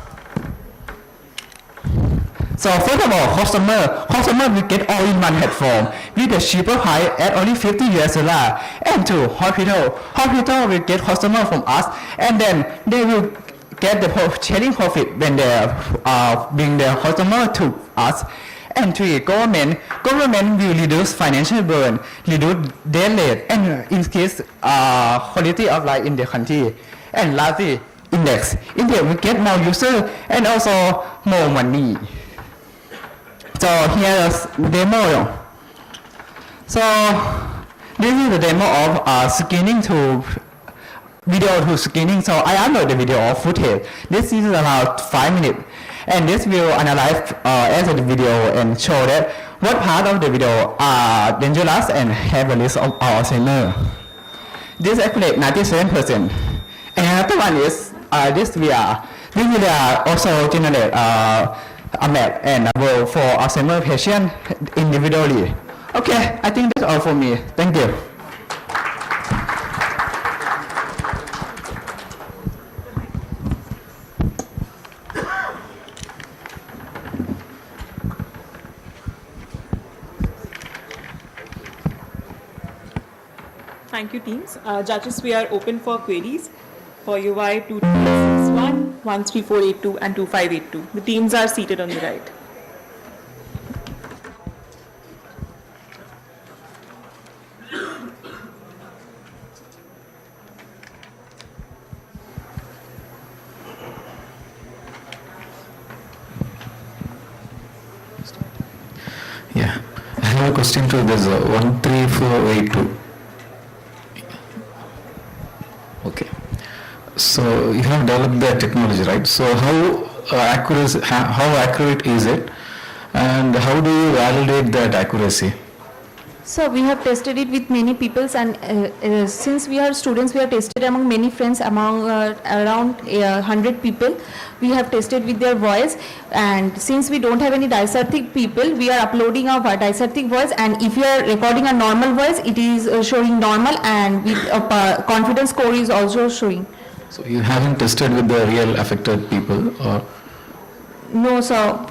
customer will get all-in-one platform with a cheaper price at only $50. And 2, hospital will get customer from us, and then they will get the sharing profit when they bring their customer to us. And 3, government will reduce financial burden, reduce death rate, and increase quality of life in the country. And lastly, index will get more users and also more money. So here's demo. So this is the demo of screening to video to screening. So I upload the video of footage. This is around 5 minutes, and this will analyze as the video and show that what part of the video are dangerous and have a risk of Alzheimer. This accurate 97%. And another one is this VR. This VR also generate a map and a world for Alzheimer patient individually. Okay, I think that's all for me. Thank you. Thank you, teams. Judges, we are open for queries for UI 2361, 13482, and 2582. The teams are seated on the right. Yeah, I have a question to this 13482. Okay, so you have developed the technology, right? So how accurate is it, and how do you validate that accuracy? So we have tested it with many people, and since we are students, we have tested among many friends, among around 100 people. We have tested with their voice, and since we don't have any dysarthric people, we are uploading our dysarthric voice, and if you are recording a normal voice, it is showing normal, and with a confidence score is also showing. So you haven't tested with the real affected people, or? No, so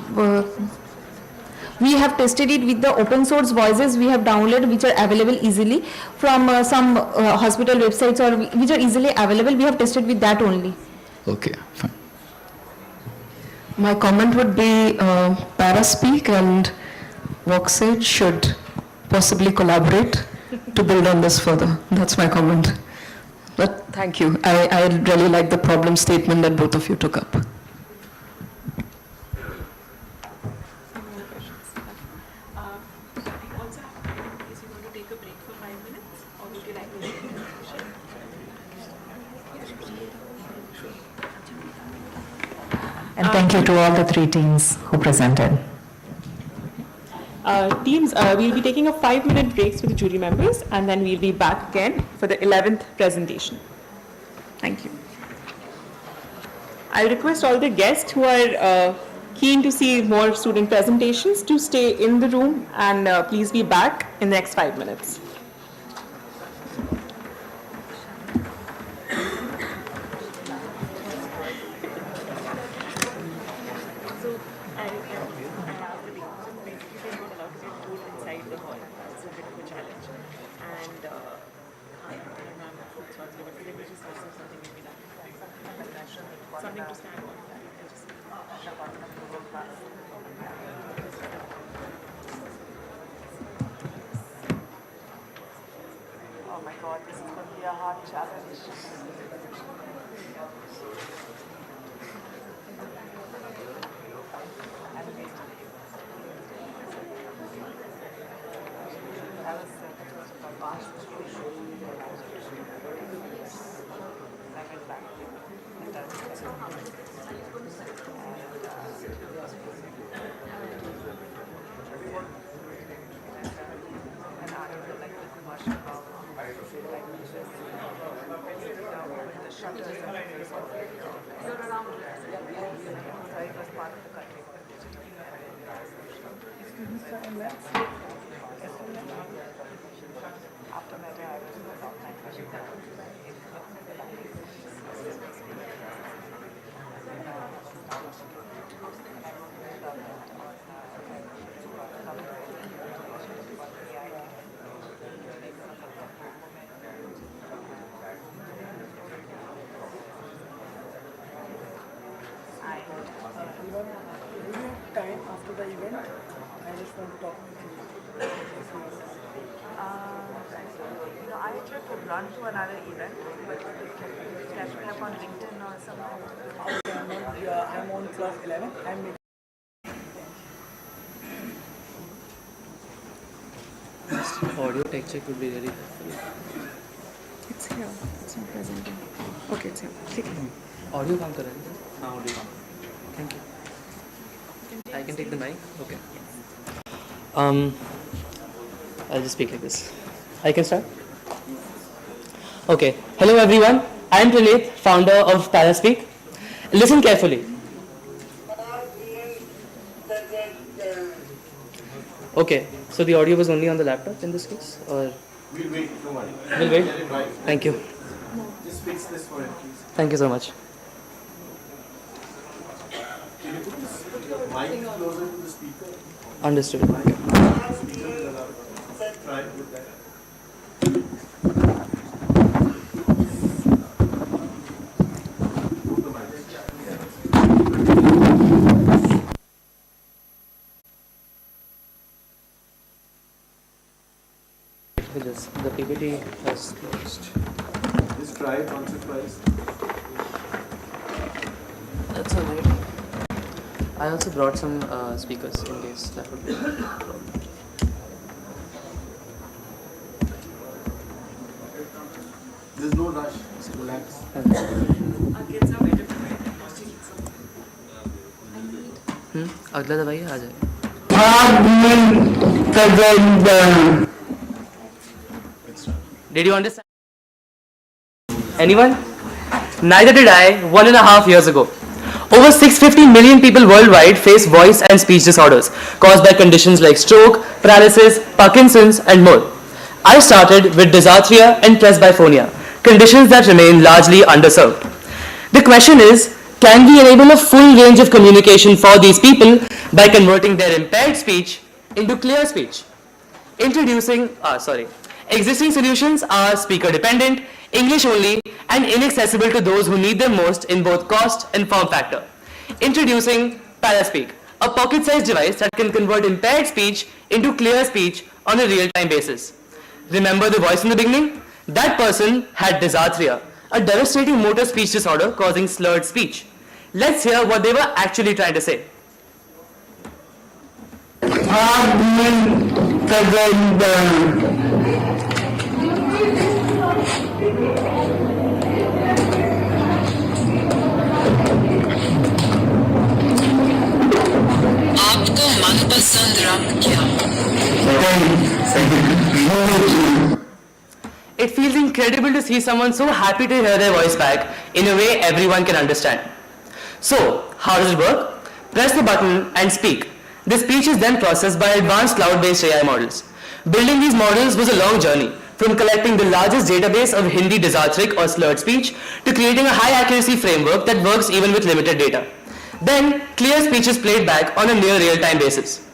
we have tested it with the open source voices we have downloaded, which are available easily from some hospital websites, or which are easily available. We have tested with that only. Okay, fine. My comment would be Paraspeak and Voxage should possibly collaborate to build on this further. That's my comment. But thank you. I really like the problem statement that both of you took up. And thank you to all the 3 teams who presented. Teams, we'll be taking a 5-minute break with the jury members, and then we'll be back again for the 11th presentation. Thank you. I'll request all the guests who are keen to see more student presentations to stay in the room, and please be back in the next 5 minutes. Something to stand on. Oh my God, this is going to be a hard challenge. Time after the event, I just want to talk with you. I actually could run to another event, but catch me up on LinkedIn or something. I'm on class 11. Audio tech check would be really helpful. It's here. It's not presenting. Okay, it's here. Take it. Audio काम कर रहे हैं? Audio काम. Thank you. I can take the mic? Okay. I'll just speak like this. I can start? Okay. Hello everyone. I am Praneeth, founder of Paraspeak. Listen carefully. Okay. So the audio was only on the laptop in this case? Or? We'll wait. No worry. We'll wait? Thank you. Just fix this for him, please. Thank you so much. Can you put this mic closer to the speaker? Understood. Speaker will allow. Try with that. The PPT has closed. Just try it once or twice. That's alright. I also brought some speakers in case that would be a problem. There's no rush. Just relax. अगला दवाई आ जाए. Did you understand? Anyone? Neither did I 1.5 years ago. Over 650 million people worldwide face voice and speech disorders caused by conditions like stroke, paralysis, Parkinson's, and more. I started with dysarthria and presbyphonia, conditions that remain largely underserved. The question is, can we enable a full range of communication for these people by converting their impaired speech into clear speech? Existing solutions are speaker dependent, English only, and inaccessible to those who need them most in both cost and form factor. Introducing Paraspeak, a pocket-sized device that can convert impaired speech into clear speech on a real-time basis. Remember the voice in the beginning? That person had dysarthria, a devastating motor speech disorder causing slurred speech. Let's hear what they were actually trying to say. to see someone so happy to hear their voice back in a way everyone can understand. So, how does it work? Press the button and speak. The speech is then processed by advanced cloud-based AI models. Building these models was a long journey, from collecting the largest database of Hindi desatric or slurred speech to creating a high-accuracy framework that works even with limited data. Then, clear speech is played back on a near real-time basis.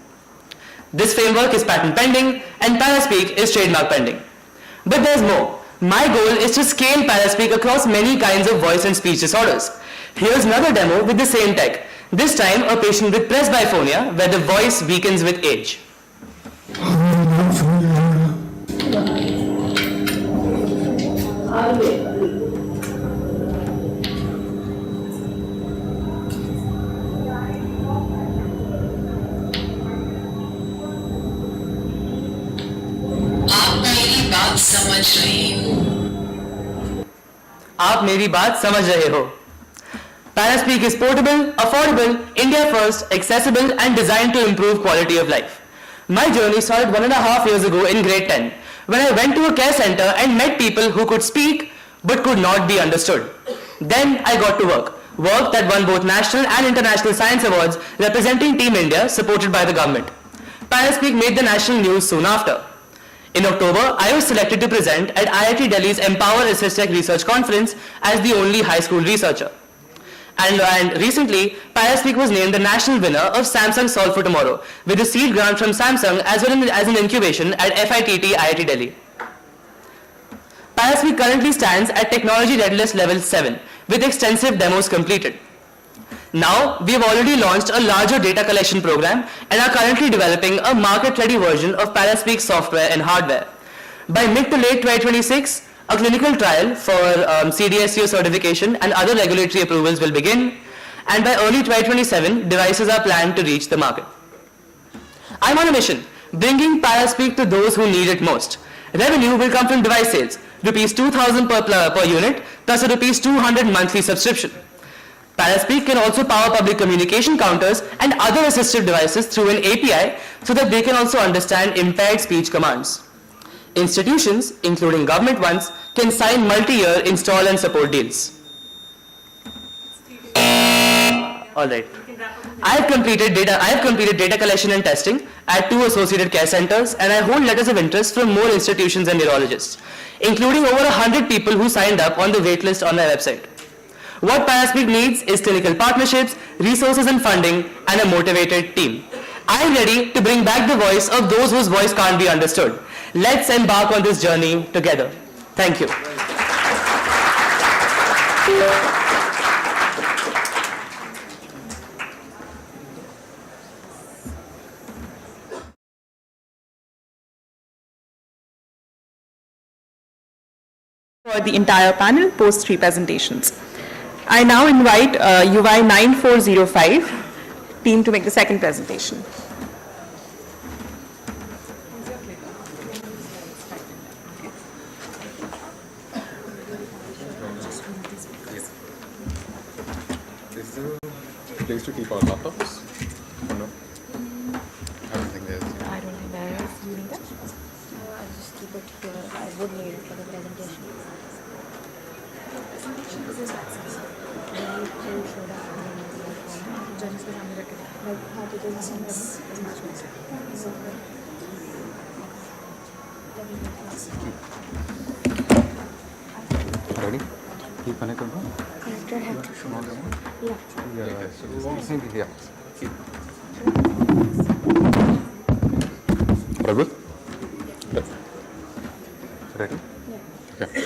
This framework is patent pending, and Paraspeak is trademark pending. But there's more. My goal is to scale Paraspeak across many kinds of voice and speech disorders. Here's another demo with the same tech. This time, a patient with presbyphonia, where the voice weakens with age. आप मेरी बात समझ रहे हो. Paraspeak is portable, affordable, India first, accessible and designed to improve quality of life. My journey started 1.5 years ago in grade 10 when I went to a care center and met people who could speak but could not be understood. Then I got to work that won both national and international science awards representing Team India supported by the government. Paraspeak made the national news soon after. In October, I was selected to present at IIT Delhi's Empower Assisttech Research Conference as the only high school researcher. And recently, Paraspeak was named the national winner of Samsung Solve for Tomorrow with a seed grant from Samsung as well as an incubation at FITT IIT Delhi. Paraspeak currently stands at Technology Readiness Level 7 with extensive demos completed. Now, we have already launched a larger data collection program and are currently developing a market-ready version of Paraspeak software and hardware. By mid to late 2026, a clinical trial for CDSCO certification and other regulatory approvals will begin, and by early 2027, devices are planned to reach the market. I'm on a mission, bringing Paraspeak to those who need it most. Revenue will come from device sales, rupees 2,000 per unit, plus a rupees 200 monthly subscription. Paraspeak can also power public communication counters and other assistive devices through an API so that they can also understand impaired speech commands. Institutions, including government ones, can sign multi-year install and support deals. Alright. I have completed data collection and testing at 2 associated care centers, and I hold letters of interest from more institutions and neurologists, including over 100 people who signed up on the waitlist on my website. What Paraspeak needs is clinical partnerships, resources and funding, and a motivated team. I am ready to bring back the voice of those whose voice can't be understood. Let's embark on this journey together. Thank you. For the entire panel, post 3 presentations. I now invite UI 9405 team to make the second presentation. Is there a place to keep our laptops? Or no? I don't think there is. I don't think there is. You need that? I'll just keep it here. I would need it for the presentation. Ready? Keep connected. Connected have to show. Yeah. Yeah, so yeah. All good? Ready? Okay.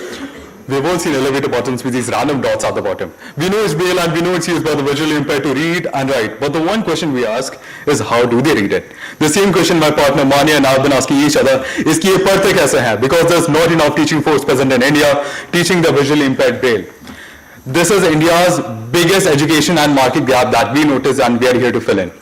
We've all seen elevator buttons with these random dots at the bottom. We know it's Braille and we know it's used by the visually impaired to read and write. But the one question we ask is how do they read it? The same question my partner Mania and I have been asking each other is कि ये पढ़ते कैसे हैं? Because there's not enough teaching force present in India teaching the visually impaired Braille. This is India's biggest education and market gap that we notice and we are here to fill in.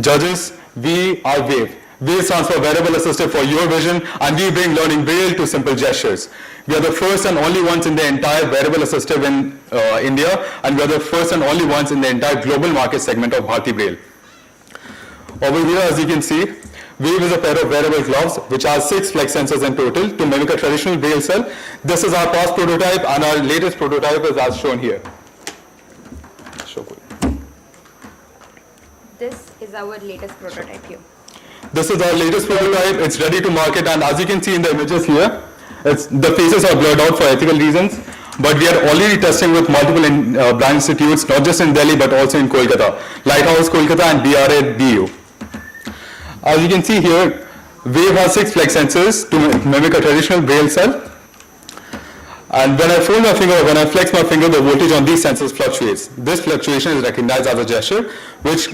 Judges, we are WAVE. WAVE stands for Wearable Assistive for Your Vision, and we bring learning Braille to simple gestures. We are the first and only ones in the entire wearable assistive in India, and we are the first and only ones in the entire global market segment of Bharti Braille. Over here, as you can see, Wave is a pair of wearable gloves which has 6 flex sensors in total to mimic a traditional braille cell. This is our past prototype, and our latest prototype is as shown here. This is our latest prototype here. This is our latest prototype. It's ready to market, and as you can see in the images here, the faces are blurred out for ethical reasons. But we are already testing with multiple blind institutes, not just in Delhi but also in Kolkata, Lighthouse Kolkata and BRA DU. As you can see here, Wave has 6 flex sensors to mimic a traditional braille cell. And when I fold my finger, when I flex my finger, the voltage on these sensors fluctuates. This fluctuation is recognized as a gesture, which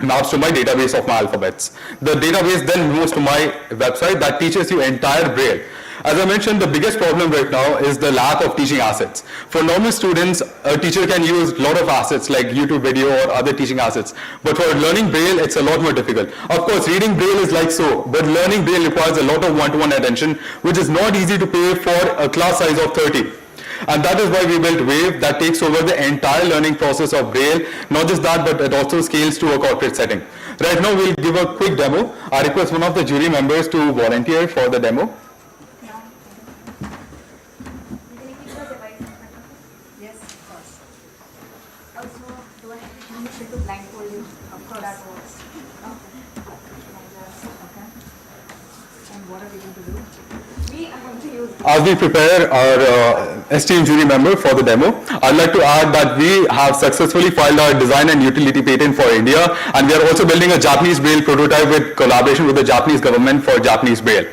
maps to my database of my alphabets. The database then moves to my website that teaches you entire braille. As I mentioned, the biggest problem right now is the lack of teaching assets. For normal students, a teacher can use a lot of assets like YouTube video or other teaching assets. But for learning Braille, it's a lot more difficult. Of course, reading Braille is like so, but learning Braille requires a lot of one-to-one attention, which is not easy to pay for a class size of 30. And that is why we built Wave that takes over the entire learning process of Braille. Not just that, but it also scales to a corporate setting. Right now, we'll give a quick demo. I request one of the jury members to volunteer for the demo. As we prepare our esteemed jury member for the demo, I'd like to add that we have successfully filed our design and utility patent for India, and we are also building a Japanese Braille prototype with collaboration with the Japanese government for Japanese Braille.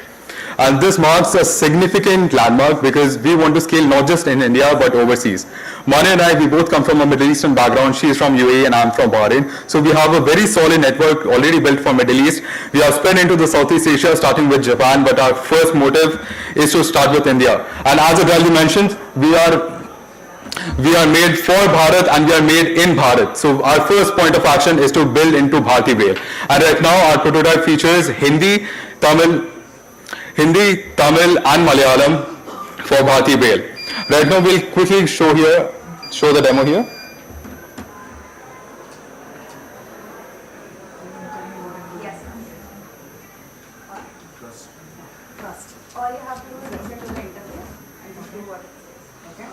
And this marks a significant landmark because we want to scale not just in India but overseas. Mane and I, we both come from a Middle Eastern background. She is from UAE and I'm from Bahrain. So we have a very solid network already built for Middle East. We have spread into the Southeast Asia starting with Japan, but our first motive is to start with India. And as Adalji mentioned, we are made for Bharat and we are made in Bharat. So our first point of action is to build into Bharati Braille. And right now our prototype features Hindi, Tamil and Malayalam for Bharati Braille. Right now we'll quickly show the demo here. Yes. Trust. All you have to do is listen to the interface and do what it says. Okay?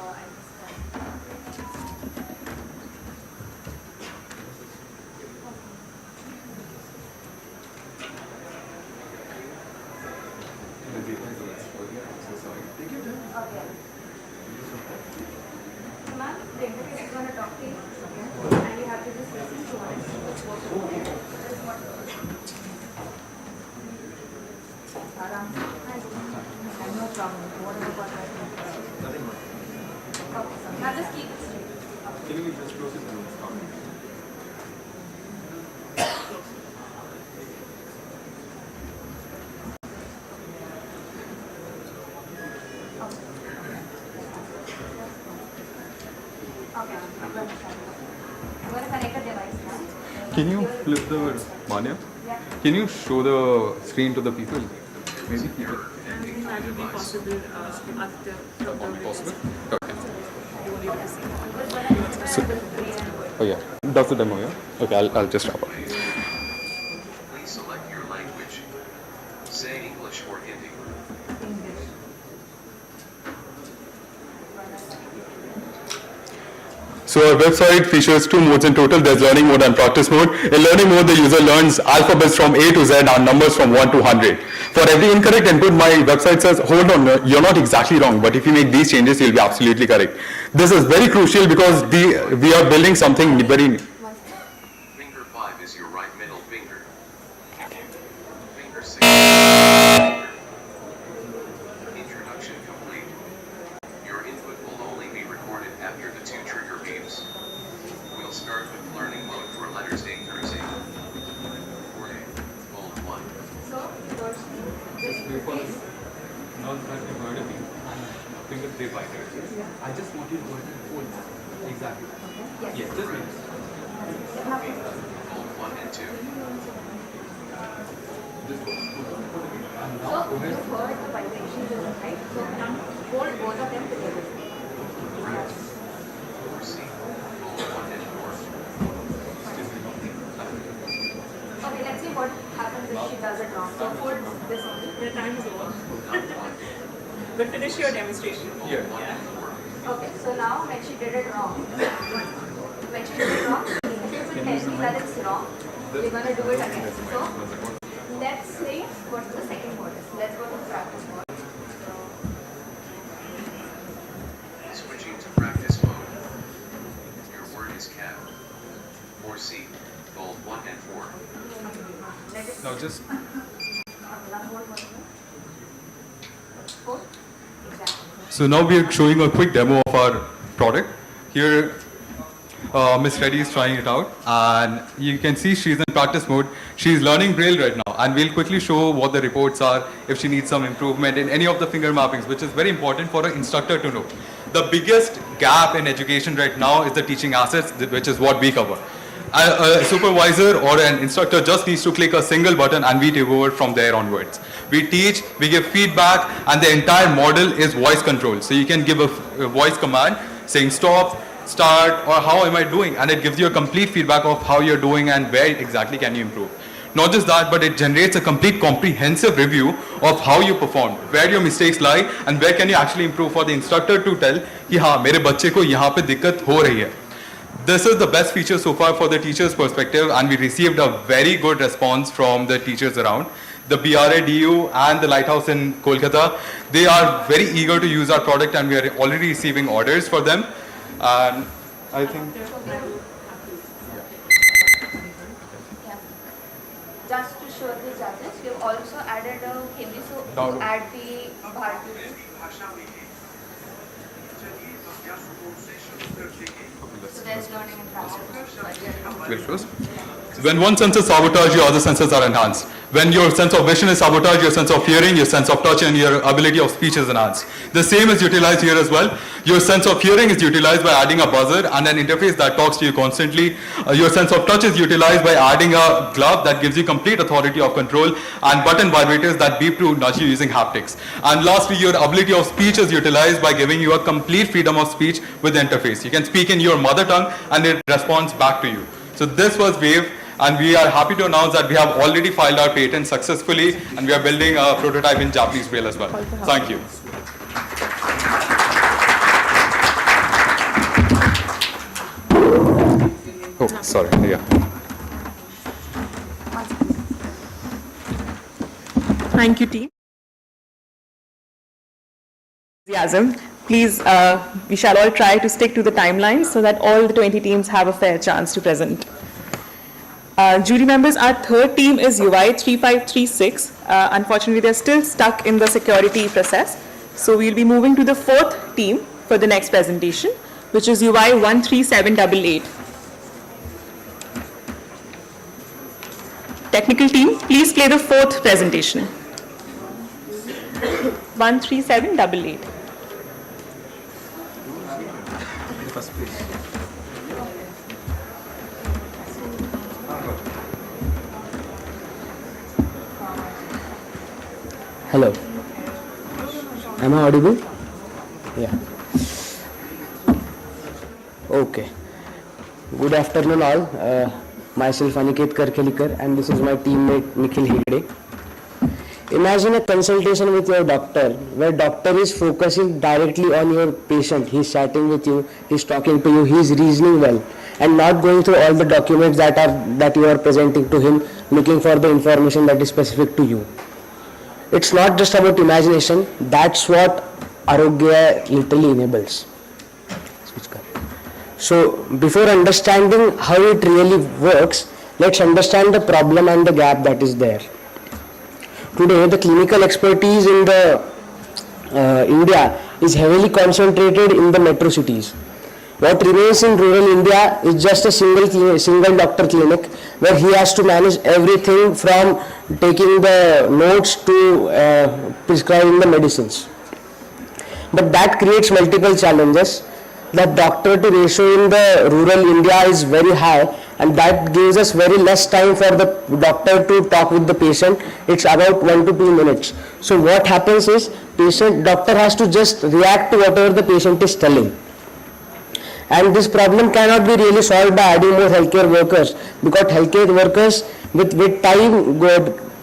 Ma'am, the interface is going to talk to you, and you have to just listen to it. No problem. What about that? Okay, now just keep it straight. Can you just close it down? Okay, I'm going to connect a device now. Can you flip the Manya? Can you show the screen to the people? Maybe keep it. That will be possible after Possible? Okay. So, oh yeah, that's the demo, yeah? Okay, I'll just wrap up. Please select your language. Say English or Hindi. So our website features 2 modes in total. There's learning mode and practice mode. In learning mode, the user learns alphabets from A to Z and numbers from 1 to 100. For every incorrect input, my website says, hold on, you're not exactly wrong, but if you make these changes, you'll be absolutely correct. This is very crucial because we are building something very... Finger 5 is your right middle finger. Finger 6. Introduction complete. Your input will only be recorded after the 2 trigger beeps. We'll start with learning mode for letters A through Z. For A, bold 1. So, Now that you've heard of me, finger 3 I just want you to go ahead and hold that. Exactly. Yes, just make it. Bold 1 and 2. And so now go you ahead. heard the vibrations, right? So now hold both of them together. For C, bold 1 and 4. Okay, let's see what happens if she does it wrong. So for this only, the time is over. But finish your demonstration. Okay, so now when she did it wrong, if you tell me that it's wrong, we're going to do it again. So let's say what the second word is. Let's go to practice mode. Switching to practice mode. Your word is cat. Or C, bold 1 and 4. Now just so now we are showing a quick demo of our product. Here Miss Reddy is trying it out, and you can see she's in practice mode. She's learning Braille right now, and we'll quickly show what the reports are if she needs some improvement in any of the finger mappings, which is very important for an instructor to know. The biggest gap in education right now is the teaching assets, which is what we cover. A supervisor or an instructor just needs to click a single button and we take over from there onwards. We teach, we give feedback, and the entire model is voice control. So you can give a voice command saying stop, start, or how am I doing, and it gives you a complete feedback of how you're doing and where exactly can you improve. Not just that, but it generates a complete comprehensive review of how you performed, where your mistakes lie, and where can you actually improve for the instructor to tell कि हाँ मेरे बच्चे को यहाँ पे दिक्कत हो रही है. This is the best feature so far for the teacher's perspective, and we received a very good response from the teachers around. The BRADU and the Lighthouse in Kolkata, they are very eager to use our product, and we are already receiving orders for them. And I think Just to show the judges, we've also added a Hindi, so to add the Bharati. So there's learning and practice. when one sense is sabotaged, your other senses are enhanced. When your sense of vision is sabotaged, your sense of hearing, your sense of touch, and your ability of speech is enhanced. The same is utilized here as well. Your sense of hearing is utilized by adding a buzzer and an interface that talks to you constantly. Your sense of touch is utilized by adding a glove that gives you complete authority of control, and button vibrators that beep to nudge you using haptics. And lastly, your ability of speech is utilized by giving you a complete freedom of speech with the interface. You can speak in your mother tongue and it responds back to you. So this was Wave, and we are happy to announce that we have already filed our patent successfully, and we are building a prototype in Japanese Braille as well. Thank you. Oh, sorry. Yeah. Thank you, team. Enthusiasm. Please, we shall all try to stick to the timelines so that all the 20 teams have a fair chance to present. Jury members, our third team is UI 3536. Unfortunately, they're still stuck in the security process. So we'll be moving to the fourth team for the next presentation, which is UI 13788. Technical team, please play the fourth presentation. 13788. Hello. Am I audible? Yeah. Okay. Good afternoon all. Myself Aniket Karkelikar, and this is my teammate Nikhil Hegde. Imagine a consultation with your doctor where doctor is focusing directly on your patient. He's chatting with you, he's talking to you, he's reasoning well, and not going through all the documents that you are presenting to him, looking for the information that is specific to you. It's not just about imagination. That's what Arogya literally enables. So before understanding how it really works, let's understand the problem and the gap that is there. Today, the clinical expertise in the India is heavily concentrated in the metro cities. What remains in rural India is just a single doctor clinic where he has to manage everything from taking the notes to prescribing the medicines. But that creates multiple challenges. The doctor to ratio in the rural India is very high, and that gives us very less time for the doctor to talk with the patient. It's about 1 to 2 minutes. So what happens is doctor has to just react to whatever the patient is telling. And this problem cannot be really solved by adding more healthcare workers, because healthcare workers with time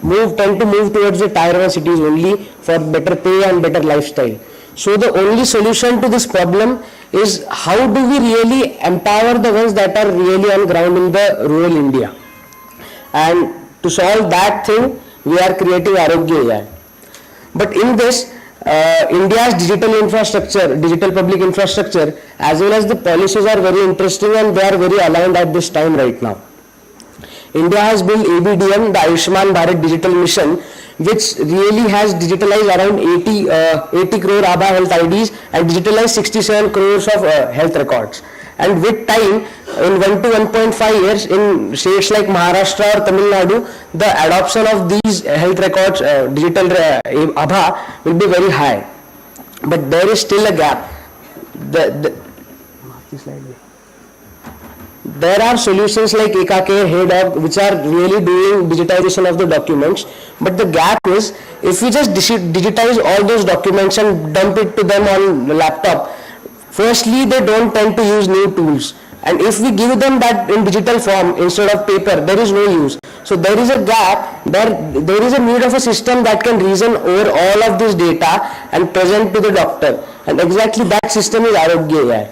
tend to move towards the tier 1 cities only for better pay and better lifestyle. So the only solution to this problem is how do we really empower the ones that are really on ground in the rural India. And to solve that thing, we are creating Arogya AI. But in this, India's digital infrastructure, digital public infrastructure, as well as the policies are very interesting and they are very aligned at this time right now. India has built ABDM, the Ayushman Bharat Digital Mission, which really has digitalized around 80 crore ABHA health IDs and digitalized 67 crores of health records. And with time, in 1 to 1.5 years, in states like Maharashtra or Tamil Nadu, the adoption of these health records, digital ABHA, will be very high. But there is still a gap. There are solutions like EKK, HeyDoc, which are really doing digitization of the documents. But the gap is, if we just digitize all those documents and dump it to them on the laptop, firstly, they don't tend to use new tools. And if we give them that in digital form instead of paper, there is no use. So there is a gap, there is a need of a system that can reason over all of this data and present to the doctor. And exactly that system is Arogya AI.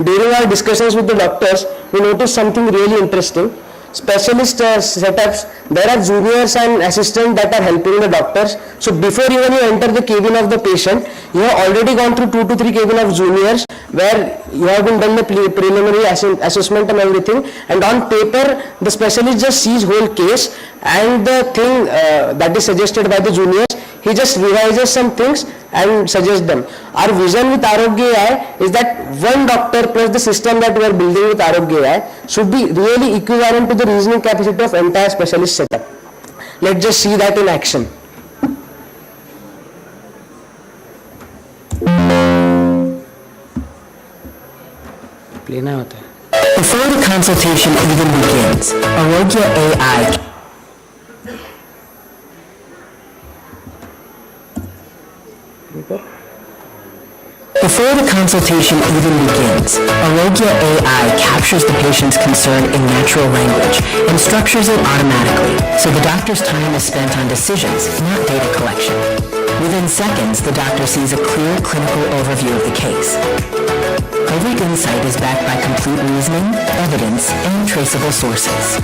During our discussions with the doctors, we noticed something really interesting. Specialist setups, there are juniors and assistants that are helping the doctors. So before even you enter the cabin of the patient, you have already gone through 2 to 3 cabin of juniors where you have been done the preliminary assessment and everything. And on paper, the specialist just sees whole case and the thing that is suggested by the juniors, he just revises some things and suggests them. Our vision with Arogya AI is that one doctor plus the system that we are building with Arogya AI should be really equivalent to the reasoning capacity of entire specialist setup. Let's just see that in action. Before the consultation even begins, Arogya AI Before the consultation even begins, Arogya AI captures the patient's concern in natural language and structures it automatically, so the doctor's time is spent on decisions, not data collection. Within seconds, the doctor sees a clear clinical overview of the case. Every insight is backed by complete reasoning, evidence, and traceable sources.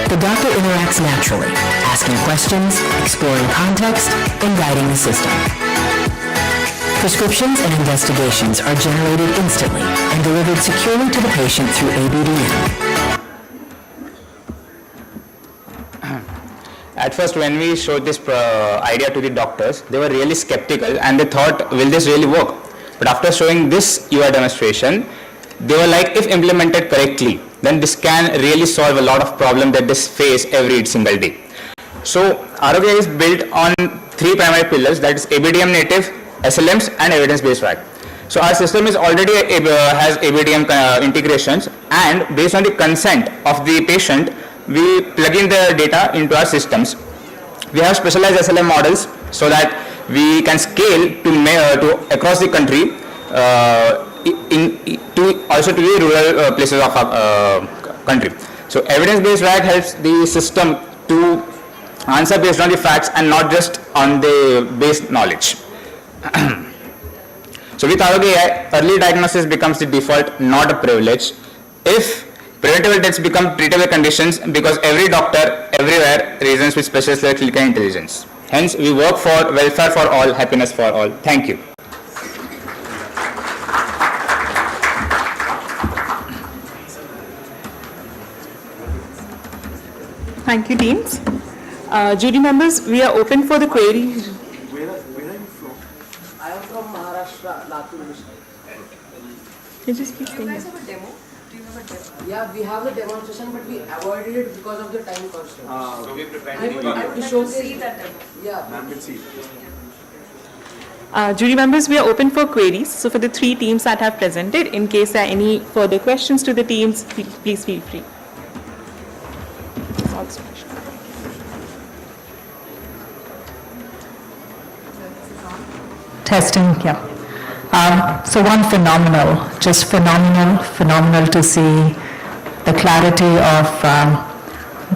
The doctor interacts naturally, asking questions, exploring context, and guiding the system. Prescriptions and investigations are generated instantly and delivered securely to the patient through ABDM. At first, when we showed this idea to the doctors, they were really skeptical and they thought, will this really work? But after showing this UI demonstration, they were like, if implemented correctly, then this can really solve a lot of problems that they face every single day. So, Arogya is built on 3 primary pillars, that is ABDM native, SLMs and evidence-based RAG. So our system is already has ABDM integrations, and based on the consent of the patient, we plug in the data into our systems. We have specialized SLM models so that we can scale to across the country, also to the rural places of our country. So evidence-based RAG helps the system to answer based on the facts and not just on the base knowledge. So with Arogya AI, early diagnosis becomes the default, not a privilege. If preventable deaths become treatable conditions, because every doctor everywhere reasons with specialist level clinical intelligence. Hence, we work for welfare for all, happiness for all. Thank you. Thank you, teams. Jury members, we are open for the query. Where are you from? I am from Maharashtra, Latur district. Can you just please tell me? have a demo? Do you have a demo? Yeah, we have the demonstration, but we avoided it because of the time constraint. So we prepared I would like to to showcase see that demo. Yeah. Ma'am will see. Jury members, we are open for queries. So for the 3 teams that have presented, in case there are any further questions to the teams, please feel free. Testing, yeah. So one phenomenal, just phenomenal to see the clarity of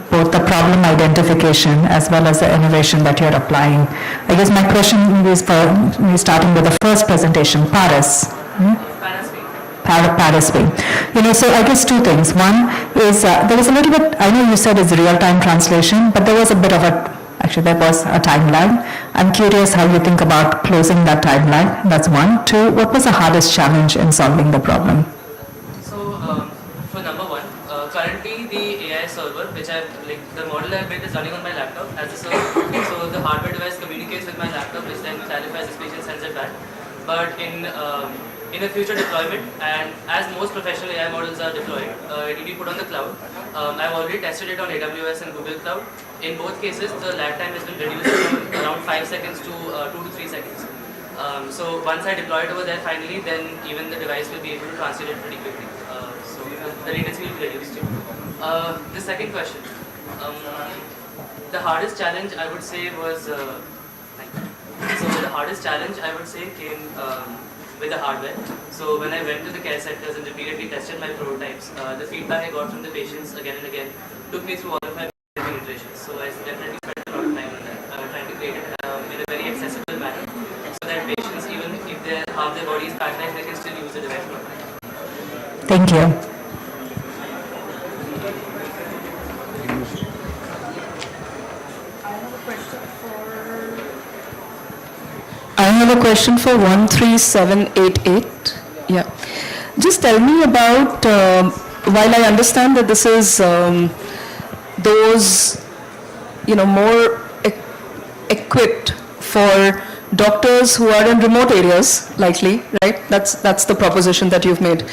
both the problem identification as well as the innovation that you're applying. I guess my question is for me, starting with the first presentation, Paris. Paris Way. So I guess two things. One is there was a little bit, I know you said it's real-time translation, but there was a bit of there was a time lag. I'm curious how you think about closing that time lag. That's one. Two, what was the hardest challenge in solving the problem? So, for number one, currently the AI server, which the model I've built is running on my laptop as a server. So the hardware device communicates with my laptop, which then clarifies the speech and sends it back. But in a future deployment, and as most professional AI models are deployed, it will be put on the cloud. I've already tested it on AWS and Google Cloud. In both cases, the lag time has been reduced from around 5 seconds to 2 to 3 seconds. So once I deploy it over there finally, then even the device will be able to translate it pretty quickly. So the latency will be reduced. The second question. The hardest challenge I would say was, came with the hardware. So when I went to the care centers and repeatedly tested my prototypes, the feedback I got from the patients again and again took me through all of my iterations. So I definitely spent a lot of time on that, trying to create it in a very accessible manner, so that patients, even if half their body is paralyzed, they can still use the device properly. Thank you. I have a question for 13788. Yeah. Just tell me about, while I understand that this is those, more equipped for doctors who are in remote areas, likely, right? That's the proposition that you've made.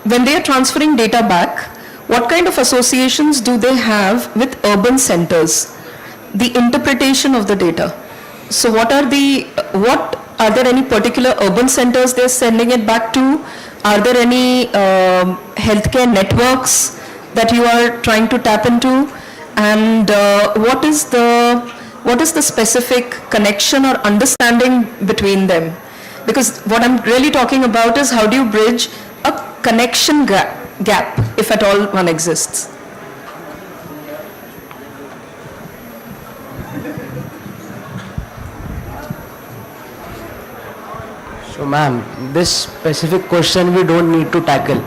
When they are transferring data back, what kind of associations do they have with urban centers? The interpretation of the data. So what are there any particular urban centers they're sending it back to? Are there any healthcare networks that you are trying to tap into? And what is the specific connection or understanding between them? Because what I'm really talking about is how do you bridge a connection gap, if at all one exists? So ma'am, this specific question we don't need to tackle.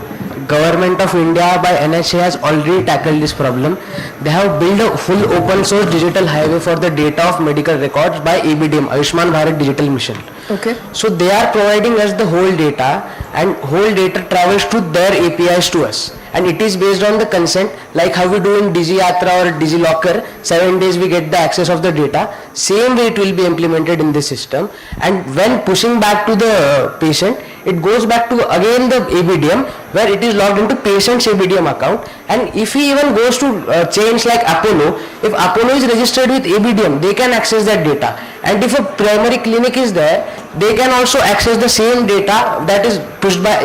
Government of India by NHA has already tackled this problem. They have built a full open source digital highway for the data of medical records by ABDM, Ayushman Bharat Digital Mission. Okay. So they are providing us the whole data, and whole data travels to their APIs to us. And it is based on the consent, like how we do in DigiYatra or DigiLocker, 7 days we get the access of the data. Same way it will be implemented in this system. And when pushing back to the patient, it goes back to again the ABDM, where it is logged into patient's ABDM account. And if he even goes to chains like Apollo, if Apollo is registered with ABDM, they can access that data. And if a primary clinic is there, they can also access the same data that is pushed by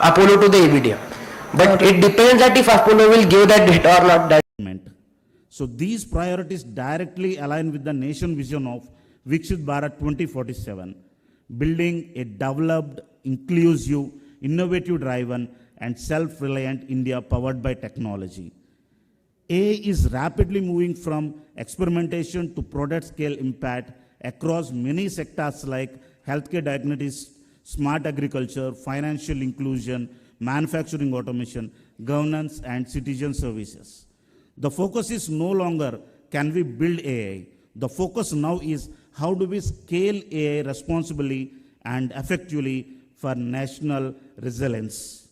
Apollo to the ABDM. But it depends that if Apollo will give that data or not. So these priorities directly align with the nation vision of Viksit Bharat 2047, building a developed, inclusive, innovative driven and self-reliant India powered by technology. AI is rapidly moving from experimentation to product scale impact across many sectors like healthcare diagnostics, smart agriculture, financial inclusion, manufacturing automation, governance, and citizen services. The focus is no longer can we build AI. The focus now is how do we scale AI responsibly and effectively for national resilience.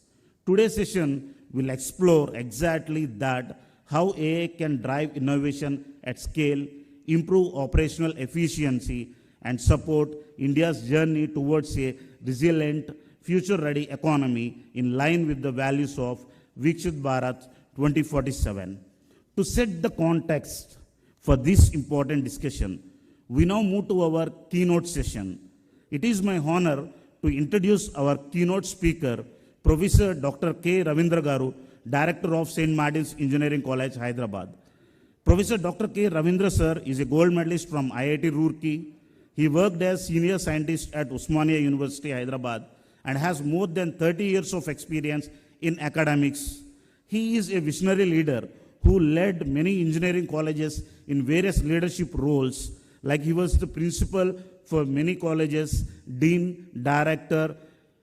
Today's session will explore exactly that, how AI can drive innovation at scale, improve operational efficiency, and support India's journey towards a resilient, future-ready economy in line with the values of Viksit Bharat 2047. To set the context for this important discussion, we now move to our keynote session. It is my honor to introduce our keynote speaker, Professor Dr. K. Ravindra Garu, Director of St. Martin's Engineering College, Hyderabad. Professor Dr. K. Ravindra sir is a gold medalist from IIT Roorkee. He worked as senior scientist at Osmania University, Hyderabad, and has more than 30 years of experience in academics. He is a visionary leader who led many engineering colleges in various leadership roles, like he was the principal for many colleges, dean, director,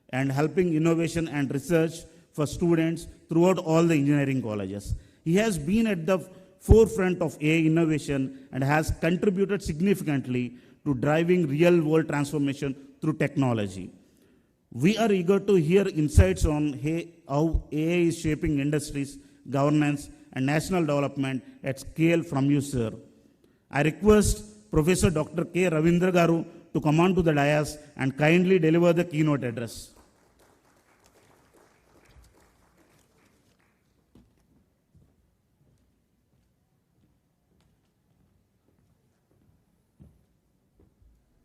and helping innovation and research for students throughout all the engineering colleges. He has been at the forefront of AI innovation and has contributed significantly to driving real-world transformation through technology. We are eager to hear insights on how AI is shaping industries, governance, and national development at scale from you, sir. I request Professor Dr. K. Ravindra Garu to come on to the dais and kindly deliver the keynote address.